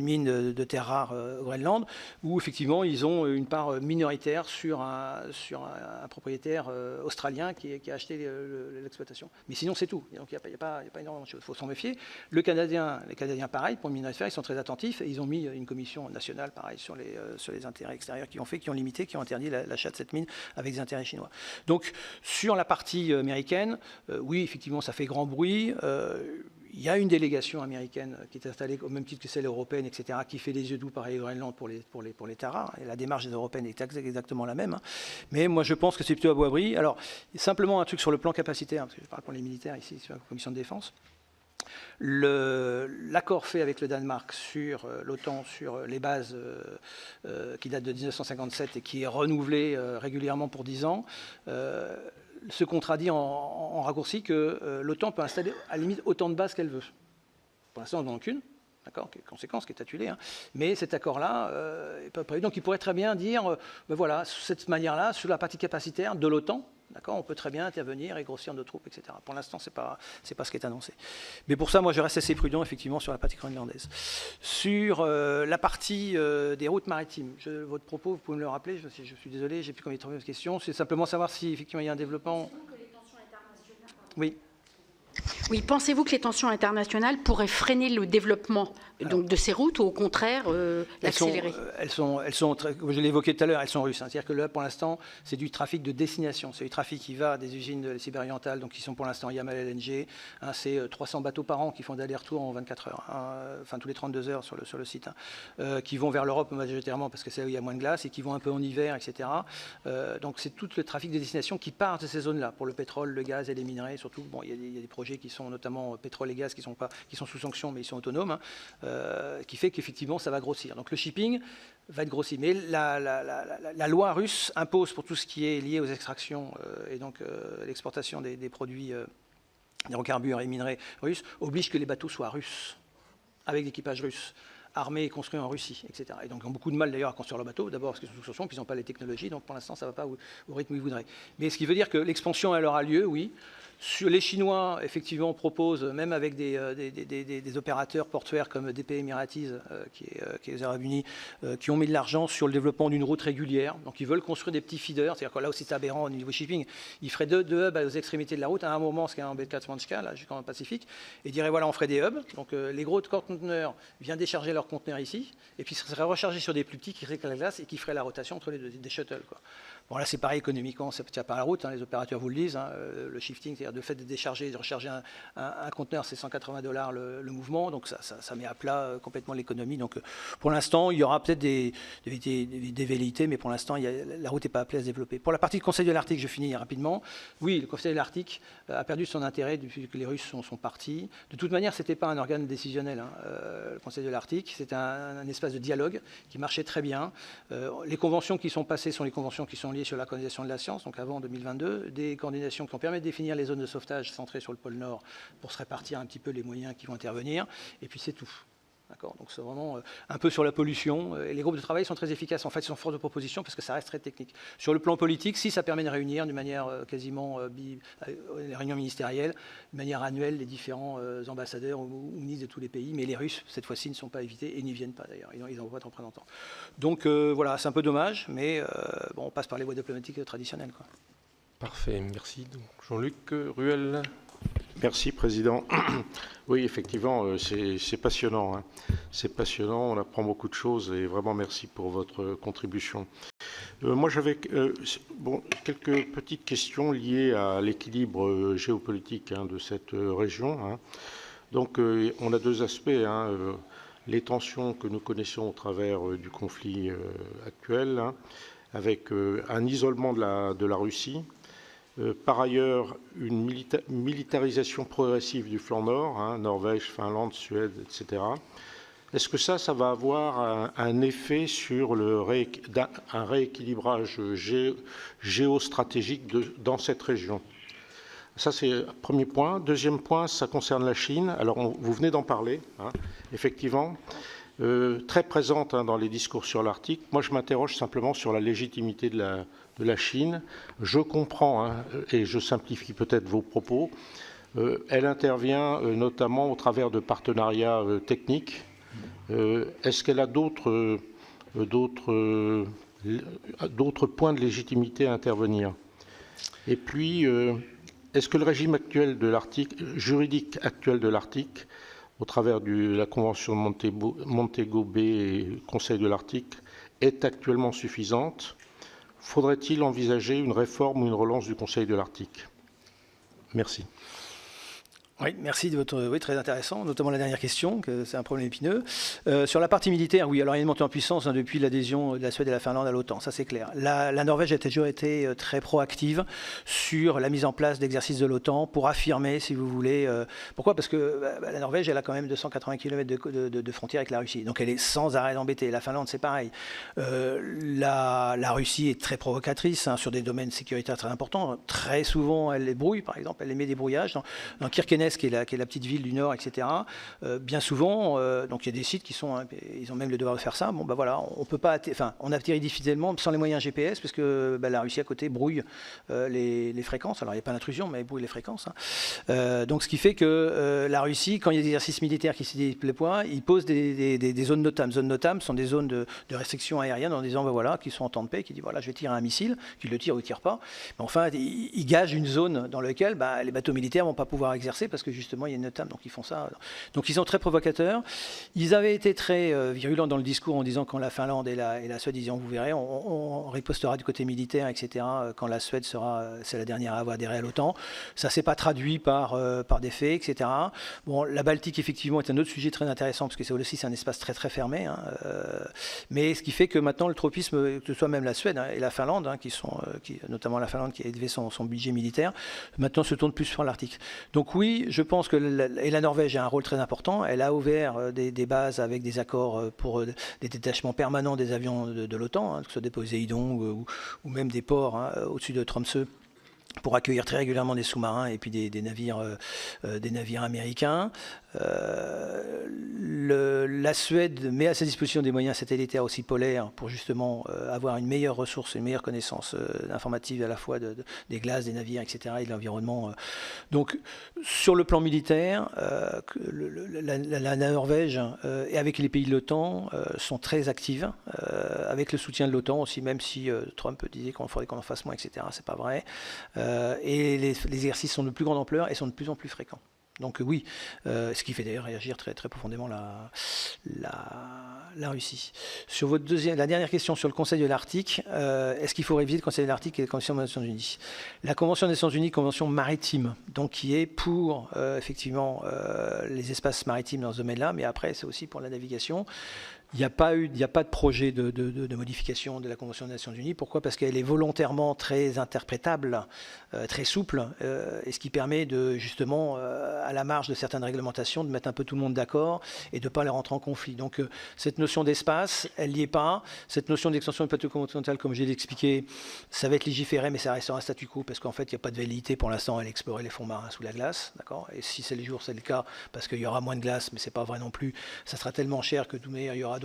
Speaker 2: mine de terres rares au Groenland, où effectivement, ils ont une part minoritaire sur un propriétaire australien qui a acheté l'exploitation. Mais sinon, c'est tout. Donc, il n'y a pas énormément de choses. Il faut s'en méfier. Les Canadiens, pareil, pour le minerai de fer, ils sont très attentifs et ils ont mis une commission nationale, pareil, sur les intérêts extérieurs qui ont limité, qui ont interdit l'achat de cette mine avec des intérêts chinois. Donc, sur la partie américaine, oui, effectivement, ça fait grand bruit. Il y a une délégation américaine qui est installée au même titre que celle européenne, etc., qui fait les yeux doux pareil au Groenland pour les terres rares. Et la démarche des Européennes est exactement la même. Hein. Mais moi, je pense que c'est plutôt à bois bris. Alors, simplement un truc sur le plan capacitaire, parce que je parle pour les militaires ici, sur la commission de défense. L'accord fait avec le Danemark sur l'OTAN, sur les bases qui datent de 1957 et qui est renouvelé régulièrement pour 10 ans, se contradit en raccourci que l'OTAN peut installer à la limite autant de bases qu'elle veut. Pour l'instant, on n'en a qu'une, d'accord, conséquence qui est attelée, hein. Mais cet accord-là n'est pas prévu. Donc il pourrait très bien dire, ben voilà, de cette manière-là, sur la partie capacitaire de l'OTAN, d'accord, on peut très bien intervenir et grossir nos troupes, etc. Pour l'instant, c'est pas ce qui est annoncé. Mais pour ça, moi, je reste assez prudent, effectivement, sur la partie groenlandaise. Sur la partie des routes maritimes, votre propos, vous pouvez me le rappeler, je suis désolé, j'ai plus combien de questions. C'est simplement savoir si, effectivement, il y a un développement... Oui.
Speaker 3: Oui, pensez-vous que les tensions internationales pourraient freiner le développement de ces routes ou au contraire l'accélérer ?
Speaker 2: Elles sont je l'ai évoqué tout à l'heure, elles sont russes. Hein. C'est-à-dire que là, pour l'instant, c'est du trafic de destination. C'est du trafic qui va des usines de Sibérie-Orientale, donc qui sont pour l'instant Yamal LNG. Hein, c'est 300 bateaux par an qui font d'aller-retour en 24 heures, hein, enfin tous les 32 heures sur le site, hein, qui vont vers l'Europe majoritairement parce que c'est là où il y a moins de glace et qui vont un peu en hiver, etc. Donc c'est tout le trafic de destination qui part de ces zones-là pour le pétrole, le gaz et les minerais. Surtout, bon, il y a des projets qui sont notamment pétrole et gaz, qui sont sous sanction, mais ils sont autonomes, qui fait qu'effectivement, ça va grossir. Donc le shipping va être grossi. Mais la loi russe impose pour tout ce qui est lié aux extractions et donc l'exportation des produits hydrocarbures et minerais russes, oblige que les bateaux soient russes, avec l'équipage russe, armés et construits en Russie, etc. Et donc ils ont beaucoup de mal d'ailleurs à construire leur bateau, d'abord parce qu'ils sont sous sanction, puis ils n'ont pas les technologies, donc pour l'instant ça ne va pas au rythme où ils voudraient. Mais ce qui veut dire que l'expansion elle aura lieu, oui. Les Chinois, effectivement, proposent, même avec des opérateurs portuaires comme DP Emiratis, qui est aux Arabes Unis, qui ont mis de l'argent sur le développement d'une route régulière. Donc ils veulent construire des petits feeders, c'est-à-dire que là aussi c'est aberrant au niveau shipping, ils feraient deux hubs aux extrémités de la route, à un moment, ce qui est en baie de Katmanchka, là, jusqu'en Pacifique, et diraient voilà, on ferait des hubs. Donc les gros conteneurs viennent décharger leurs conteneurs ici, et puis ça serait rechargé sur des plus petits qui seraient la glace et qui feraient la rotation entre les deux, des shuttles, quoi. Bon, là, c'est pareil économiquement, ça ne tient pas la route, les opérateurs vous le disent, le shifting, c'est-à-dire le fait de décharger, de recharger un conteneur, c'est $180 le mouvement, donc ça met à plat complètement l'économie. Donc pour l'instant, il y aura peut-être des velléités, mais pour l'instant, la route n'est pas appelée à se développer. Pour la partie du Conseil de l'Arctique, je finis rapidement. Oui, le Conseil de l'Arctique a perdu son intérêt depuis que les Russes sont partis. De toute manière, ce n'était pas un organe décisionnel, le Conseil de l'Arctique, c'était un espace de dialogue qui marchait très bien. Les conventions qui sont passées sont les conventions qui sont liées sur la coordination de la science, donc avant 2022, des coordinations qui ont permis de définir les zones de sauvetage centrées sur le pôle Nord pour se répartir un petit peu les moyens qui vont intervenir, et puis c'est tout. D'accord, donc c'est vraiment un peu sur la pollution, et les groupes de travail sont très efficaces, en fait ils sont force de proposition parce que ça reste très technique. Sur le plan politique, si ça permet de réunir d'une manière quasiment les réunions ministérielles, de manière annuelle, les différents ambassadeurs ou ministres de tous les pays, mais les Russes cette fois-ci ne sont pas invités et n'y viennent pas d'ailleurs, ils n'envoient pas de représentants. Donc voilà, c'est un peu dommage, mais bon, on passe par les voies diplomatiques traditionnelles, quoi.
Speaker 1: Parfait, merci. Jean-Luc Ruel.
Speaker 4: Merci, Président. Oui, effectivement, c'est passionnant, hein. C'est passionnant, on apprend beaucoup de choses et vraiment merci pour votre contribution. Moi, j'avais quelques petites questions liées à l'équilibre géopolitique de cette région, hein. Donc, on a deux aspects, hein, les tensions que nous connaissons au travers du conflit actuel, hein, avec un isolement de la Russie. Par ailleurs, une militarisation progressive du flanc nord, hein, Norvège, Finlande, Suède, etc. Est-ce que ça va avoir un effet sur un rééquilibrage géostratégique dans cette région? Ça, c'est le premier point. Deuxième point, ça concerne la Chine. Alors, vous venez d'en parler, hein, effectivement. Très présente dans les discours sur l'Arctique. Moi, je m'interroge simplement sur la légitimité de la Chine. Je comprends, hein, et je simplifie peut-être vos propos, elle intervient notamment au travers de partenariats techniques. Est-ce qu'elle a d'autres points de légitimité à intervenir? Et puis, est-ce que le régime actuel de l'Arctique, juridique actuel de l'Arctique, au travers de la Convention de Montego Bay et le Conseil de l'Arctique, est actuellement suffisante? Faudrait-il envisager une réforme ou une relance du Conseil de l'Arctique? Merci.
Speaker 2: Oui, merci de votre... Oui, très intéressant, notamment la dernière question, que c'est un problème épineux. Sur la partie militaire, oui, alors il y a une montée en puissance depuis l'adhésion de la Suède et de la Finlande à l'OTAN, ça c'est clair. La Norvège a toujours été très proactive sur la mise en place d'exercices de l'OTAN pour affirmer, si vous voulez... pourquoi? Parce que la Norvège, elle a quand même 280 km de frontière avec la Russie, donc elle est sans arrêt embêtée. La Finlande, c'est pareil. La Russie est très provocatrice, hein, sur des domaines sécuritaires très importants. Très souvent, elle les brouille, par exemple, elle émet des brouillages. Dans Kirkenes, qui est la petite ville du Nord, etc. Bien souvent, donc il y a des sites qui sont, ils ont même le devoir de faire ça. Bon, ben voilà, on peut pas, on atterrit difficilement sans les moyens GPS, parce que la Russie à côté brouille les fréquences. Alors il n'y a pas d'intrusion, mais elle brouille les fréquences, hein. Donc ce qui fait que la Russie, quand il y a des exercices militaires qui se déploient, ils posent des zones NOTAM. Zones NOTAM sont des zones de restriction aérienne en disant, ben voilà, qui sont en temps de paix, qui disent, voilà, je vais tirer un missile, qu'ils le tirent ou ne tirent pas. Mais enfin, ils gagent une zone dans laquelle les bateaux militaires ne vont pas pouvoir exercer, parce que justement, il y a une NOTAM, donc ils font ça. Donc ils sont très provocateurs. Ils avaient été très virulents dans le discours en disant quand la Finlande et la Suède disaient, vous verrez, on ripostera du côté militaire, etc., quand la Suède c'est la dernière à avoir adhéré à l'OTAN. Ça ne s'est pas traduit par des faits, etc. Bon, la Baltique, effectivement, est un autre sujet très intéressant, parce que c'est aussi un espace très, très fermé. Hein, mais ce qui fait que maintenant, le tropisme, que ce soit même la Suède, hein, et la Finlande, hein, notamment la Finlande qui a élevé son budget militaire, maintenant se tourne plus sur l'Arctique. Donc oui, je pense que la Norvège a un rôle très important. Elle a ouvert des bases avec des accords pour des détachements permanents des avions de l'OTAN, hein, que ce soit des Poséidon ou même des ports au-dessus de Tromsø, pour accueillir très régulièrement des sous-marins et puis des navires américains. La Suède met à sa disposition des moyens satellitaires aussi polaires pour justement avoir une meilleure ressource, une meilleure connaissance informative à la fois des glaces, des navires, etc. et de l'environnement. Donc, sur le plan militaire, la Norvège et avec les pays de l'OTAN sont très actives, avec le soutien de l'OTAN aussi, même si Trump disait qu'il faudrait qu'on en fasse moins, etc. C'est pas vrai. Et les exercices sont de plus grande ampleur et sont de plus en plus fréquents. Donc oui, ce qui fait d'ailleurs réagir très, très profondément la Russie. Sur la dernière question sur le Conseil de l'Arctique, est-ce qu'il faut réviser le Conseil de l'Arctique et la Convention des Nations Unies? La Convention des Nations Unies, convention maritime, donc qui est pour effectivement les espaces maritimes dans ce domaine-là, mais après c'est aussi pour la navigation. Il n'y a pas de projet de modification de la Convention des Nations Unies. Pourquoi? Parce qu'elle est volontairement très interprétable, très souple, et ce qui permet de justement, à la marge de certaines réglementations, de mettre un peu tout le monde d'accord et de ne pas les rentrer en conflit. Donc cette notion d'espace, elle n'y est pas. Cette notion d'extension du plateau continental, comme je l'ai expliqué, ça va être légiféré, mais ça restera un statu quo, parce qu'en fait, il n'y a pas de velléité pour l'instant à aller explorer les fonds marins sous la glace. Et si c'est le jour, c'est le cas, parce qu'il y aura moins de glace, mais ce n'est pas vrai non plus. Ça sera tellement cher que tout meilleur, il y aura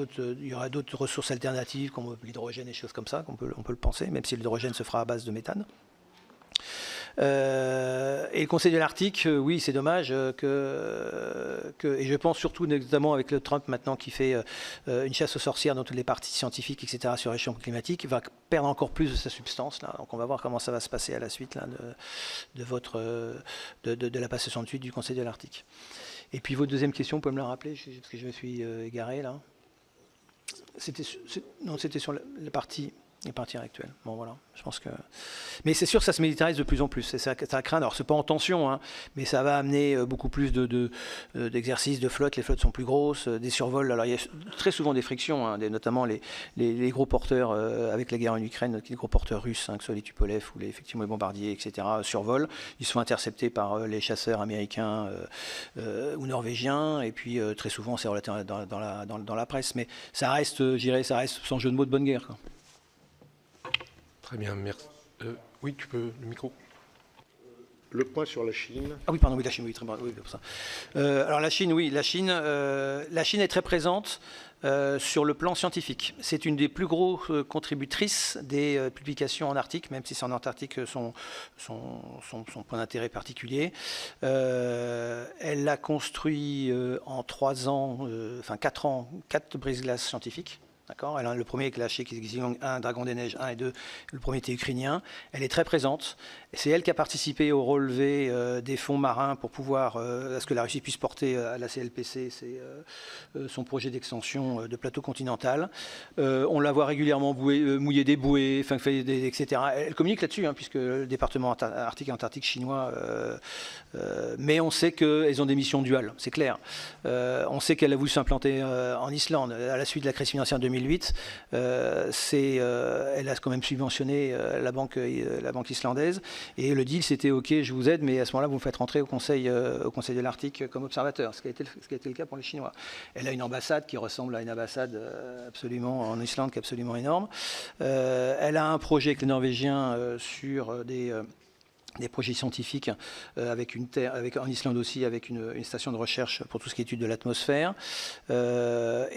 Speaker 2: d'autres ressources alternatives comme l'hydrogène et des choses comme ça, on peut le penser, même si l'hydrogène se fera à base de méthane. Et le Conseil de l'Arctique, oui, c'est dommage et je pense surtout notamment avec le Trump maintenant qui fait une chasse aux sorcières dans toutes les parties scientifiques, etc., sur le réchauffement climatique, va perdre encore plus de sa substance. Là. Donc on va voir comment ça va se passer à la suite là, de la passation de suite du Conseil de l'Arctique. Et puis votre deuxième question, vous pouvez me la rappeler, parce que je me suis égaré là. C'était sur la partie actuelle. Bon voilà, je pense que. Mais c'est sûr que ça se militarise de plus en plus. Ça craint. Alors c'est pas en tension, hein, mais ça va amener beaucoup plus d'exercices de flotte. Les flottes sont plus grosses, des survols. Alors il y a très souvent des frictions, hein, notamment les gros porteurs avec la guerre en Ukraine, les gros porteurs russes, hein, que ce soit les Tupolev ou effectivement les bombardiers, etc. Survolent. Ils sont interceptés par les chasseurs américains ou norvégiens. Et puis très souvent c'est relaté dans la presse. Mais ça reste, je dirais, sans jeu de mots de bonne guerre, quoi.
Speaker 1: Très bien, merci. Oui, tu peux, le micro.
Speaker 4: Le point sur la Chine.
Speaker 2: Ah oui, pardon, oui, la Chine, oui, très bien. Oui, pour ça. Alors la Chine, oui, la Chine est très présente sur le plan scientifique. C'est une des plus grosses contributrices des publications en Arctique, même si c'est en Antarctique son point d'intérêt particulier. Elle a construit en 3 ans, 4 ans, 4 brise-glaces scientifiques. D'accord. Elle a le premier avec la Xilong 1, Dragon des Neiges 1 et 2, le premier était ukrainien. Elle est très présente. C'est elle qui a participé au relevé des fonds marins pour pouvoir, à ce que la Russie puisse porter à la CLPC son projet d'extension de plateau continental. On la voit régulièrement mouiller des bouées, etc. Elle communique là-dessus, hein, puisque le département arctique et antarctique chinois, mais on sait qu'elles ont des missions duales, c'est clair. On sait qu'elle a voulu s'implanter en Islande à la suite de la crise financière de 2008. Elle a quand même subventionné la banque islandaise. Et le deal, c'était OK, je vous aide, mais à ce moment-là, vous me faites rentrer au Conseil de l'Arctique comme observateur, ce qui a été le cas pour les Chinois. Elle a une ambassade qui ressemble à une ambassade absolument en Islande, qui est absolument énorme. Elle a un projet avec les Norvégiens sur des projets scientifiques en Islande aussi, avec une station de recherche pour tout ce qui est étude de l'atmosphère. Mais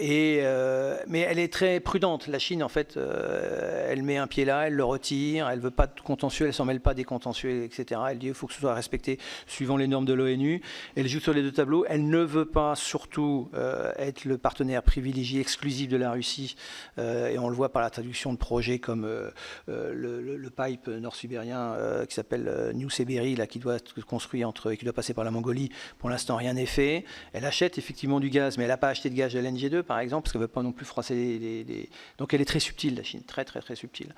Speaker 2: elle est très prudente. La Chine, en fait, elle met un pied là, elle le retire, elle ne veut pas de contentieux, elle ne s'en mêle pas des contentieux, etc. Elle dit qu'il faut que ce soit respecté suivant les normes de l'ONU. Elle joue sur les deux tableaux. Elle ne veut pas surtout être le partenaire privilégié exclusif de la Russie. Et on le voit par la traduction de projets comme le pipe nord-sibérien qui s'appelle New Sibérie, là, qui doit être construit qui doit passer par la Mongolie. Pour l'instant, rien n'est fait. Elle achète effectivement du gaz, mais elle n'a pas acheté de gaz de LNG2, par exemple, parce qu'elle ne veut pas non plus froisser les... Donc elle est très subtile, la Chine, très très très subtile,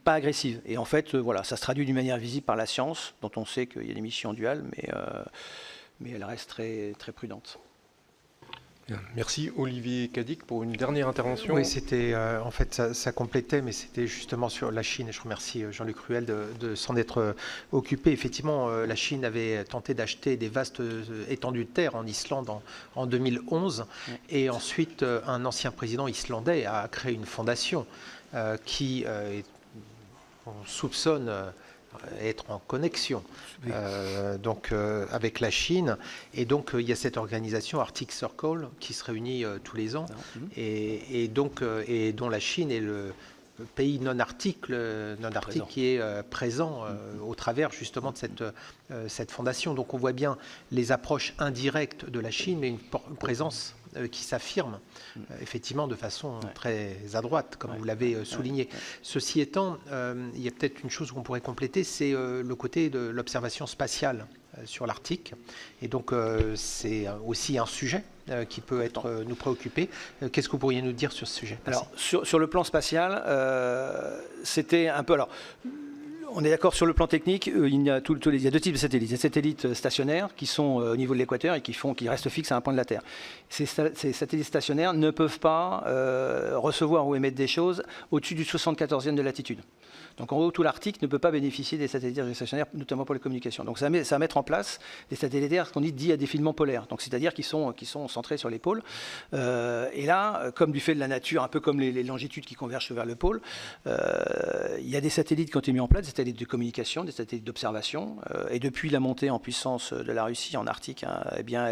Speaker 2: pas agressive. Et en fait, voilà, ça se traduit d'une manière visible par la science, dont on sait qu'il y a des missions duales, mais elle reste très très prudente.
Speaker 1: Bien, merci Olivier Cadic pour une dernière intervention.
Speaker 5: Oui, c'était en fait ça complétait, mais c'était justement sur la Chine. Et je remercie Jean-Luc Ruel de s'en être occupé. Effectivement, la Chine avait tenté d'acheter des vastes étendues de terre en Islande en 2011. Et ensuite, un ancien président islandais a créé une fondation qui, on soupçonne, être en connexion avec la Chine. Et donc, il y a cette organisation Arctic Circle qui se réunit tous les ans et dont la Chine est le pays non-arctique qui est présent au travers justement de cette fondation. Donc, on voit bien les approches indirectes de la Chine, mais une présence qui s'affirme effectivement de façon très à droite, comme vous l'avez souligné. Ceci étant, il y a peut-être une chose qu'on pourrait compléter, c'est le côté de l'observation spatiale sur l'Arctique. Et donc, c'est aussi un sujet qui peut nous préoccuper. Qu'est-ce que vous pourriez nous dire sur ce sujet?
Speaker 2: Alors, sur le plan spatial, c'était un peu... Alors, on est d'accord sur le plan technique, il y a deux types de satellites. Il y a des satellites stationnaires qui sont au niveau de l'équateur et qui restent fixes à un point de la Terre. Ces satellites stationnaires ne peuvent pas recevoir ou émettre des choses au-dessus du 74e de latitude. Donc en haut, tout l'Arctique ne peut pas bénéficier des satellites stationnaires, notamment pour les communications. Donc ça va mettre en place des satellites qu'on dit à défilement polaire. Donc c'est-à-dire qu'ils sont centrés sur les pôles. Et là, comme du fait de la nature, un peu comme les longitudes qui convergent vers le pôle, il y a des satellites qui ont été mis en place, des satellites de communication, des satellites d'observation. Et depuis la montée en puissance de la Russie en Arctique, eh bien,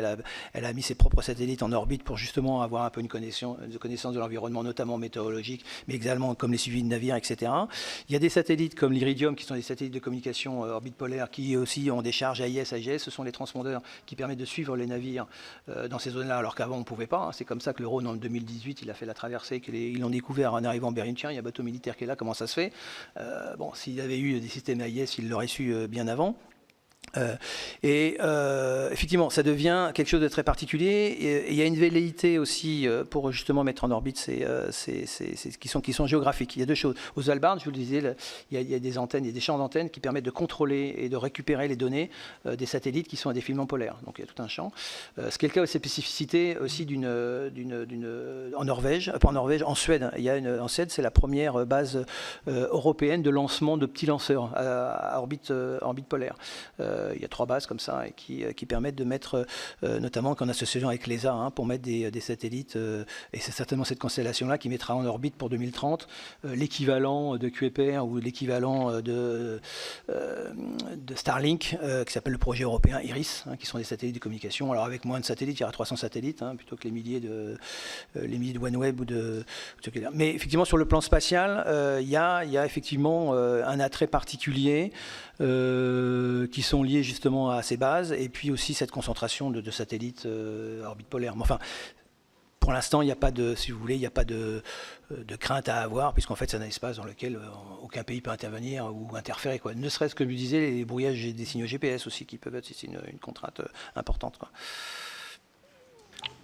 Speaker 2: elle a mis ses propres satellites en orbite pour justement avoir un peu une connaissance de l'environnement, notamment météorologique, mais également comme les suivis de navires, etc. Il y a des satellites comme l'Iridium, qui sont des satellites de communication orbite polaire, qui aussi ont des charges AIS, AGS. Ce sont les transpondeurs qui permettent de suivre les navires dans ces zones-là, alors qu'avant on ne pouvait pas. C'est comme ça que le Rhône, en 2018, il a fait la traversée, qu'ils l'ont découvert en arrivant en Bering. Tiens, il y a un bateau militaire qui est là, comment ça se fait? Bon, s'il avait eu des systèmes AIS, il l'aurait su bien avant. Effectivement, ça devient quelque chose de très particulier. Et il y a une velléité aussi pour justement mettre en orbite qui sont géographiques. Il y a deux choses. Aux Svalbard, je vous le disais, il y a des antennes, il y a des champs d'antennes qui permettent de contrôler et de récupérer les données des satellites qui sont à défilement polaire. Donc il y a tout un champ. Ce qui est le cas de ces spécificités aussi en Norvège, pas en Norvège, en Suède. En Suède, c'est la première base européenne de lancement de petits lanceurs à orbite polaire. Il y a 3 bases comme ça et qui permettent de mettre, notamment qu'en association avec l'ESA, pour mettre des satellites, et c'est certainement cette constellation-là qui mettra en orbite pour 2030 l'équivalent de Kuiper ou l'équivalent de Starlink, qui s'appelle le projet européen IRIS, qui sont des satellites de communication. Alors avec moins de satellites, il y aura 300 satellites, plutôt que les milliers de OneWeb ou de... Mais effectivement, sur le plan spatial, il y a effectivement un attrait particulier qui sont liés justement à ces bases, et puis aussi cette concentration de satellites orbite polaire. Mais enfin, pour l'instant, il n'y a pas de, si vous voulez, il n'y a pas de crainte à avoir, puisqu'en fait, c'est un espace dans lequel aucun pays peut intervenir ou interférer, quoi. Ne serait-ce que, je disais, les brouillages des signaux GPS aussi, qui peuvent être une contrainte importante, quoi.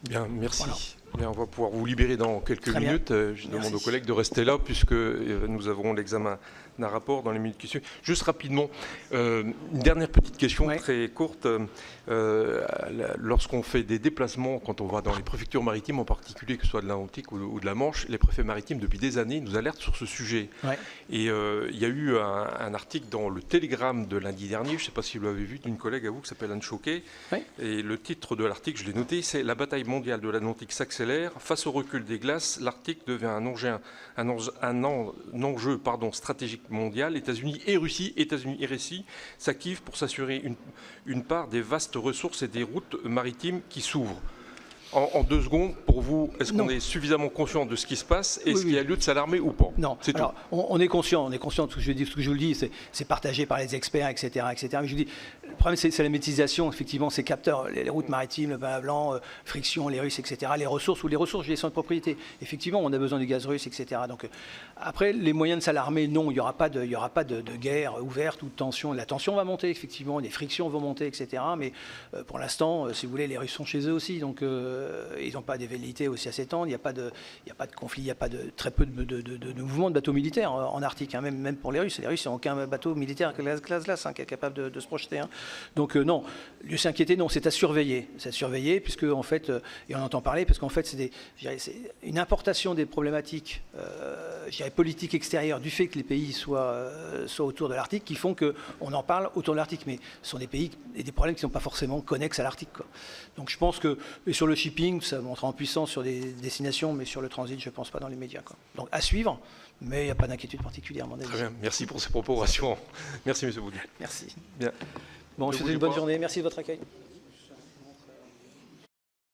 Speaker 1: Bien, merci.
Speaker 2: Voilà.
Speaker 1: Bien, on va pouvoir vous libérer dans quelques minutes. Je demande aux collègues de rester là, puisque nous avons l'examen d'un rapport dans les minutes qui suivent. Juste rapidement, une dernière petite question très courte. Lorsqu'on fait des déplacements, quand on va dans les préfectures maritimes en particulier, que ce soit de l'Atlantique ou de la Manche, les préfets maritimes, depuis des années, nous alertent sur ce sujet. Et il y a eu un article dans le Télégramme de lundi dernier, je ne sais pas si vous l'avez vu, d'une collègue à vous qui s'appelle Anne Choquet. Et le titre de l'article, je l'ai noté, c'est « La bataille mondiale de l'Atlantique s'accélère. Face au recul des glaces, l'Arctique devient un enjeu stratégique mondial. États-Unis et Russie s'activent pour s'assurer une part des vastes ressources et des routes maritimes qui s'ouvrent. » En 2 secondes, pour vous, est-ce qu'on est suffisamment conscient de ce qui se passe? Est-ce qu'il y a lieu de s'alarmer ou pas?
Speaker 2: Non. Alors, on est conscient de ce que je vous le dis, c'est partagé par les experts, etc. Mais je vous dis, le problème, c'est la méthanisation, effectivement, ces capteurs, les routes maritimes, le bain blanc, friction, les Russes, etc. Les ressources, gestion de propriété. Effectivement, on a besoin du gaz russe, etc. Donc, après, les moyens de s'alarmer, non, il n'y aura pas de guerre ouverte ou de tension. La tension va monter, effectivement, les frictions vont monter, etc. Mais pour l'instant, si vous voulez, les Russes sont chez eux aussi. Donc, ils n'ont pas des velléités aussi à s'étendre, il n'y a pas de conflit, il n'y a pas très peu de mouvements de bateaux militaires en Arctique, hein, même pour les Russes. Les Russes n'ont aucun bateau militaire classe hein, qui est capable de se projeter. Hein. Donc non, de s'inquiéter, non, c'est à surveiller. C'est à surveiller, puisque en fait, et on entend parler, parce qu'en fait, c'est une importation des problématiques politiques extérieures du fait que les pays soient autour de l'Arctique qui font qu'on en parle autour de l'Arctique. Mais ce sont des pays et des problèmes qui ne sont pas forcément connexes à l'Arctique. Donc je pense que, et sur le shipping, ça montera en puissance sur des destinations, mais sur le transit, je ne pense pas dans les médias. Quoi. Donc à suivre, mais il n'y a pas d'inquiétude particulière, à mon avis.
Speaker 1: Très bien, merci pour ces propos rassurants. Merci, M. Boudu.
Speaker 2: Merci.
Speaker 1: Bien.
Speaker 2: Bon, je vous souhaite une bonne journée. Merci de votre accueil.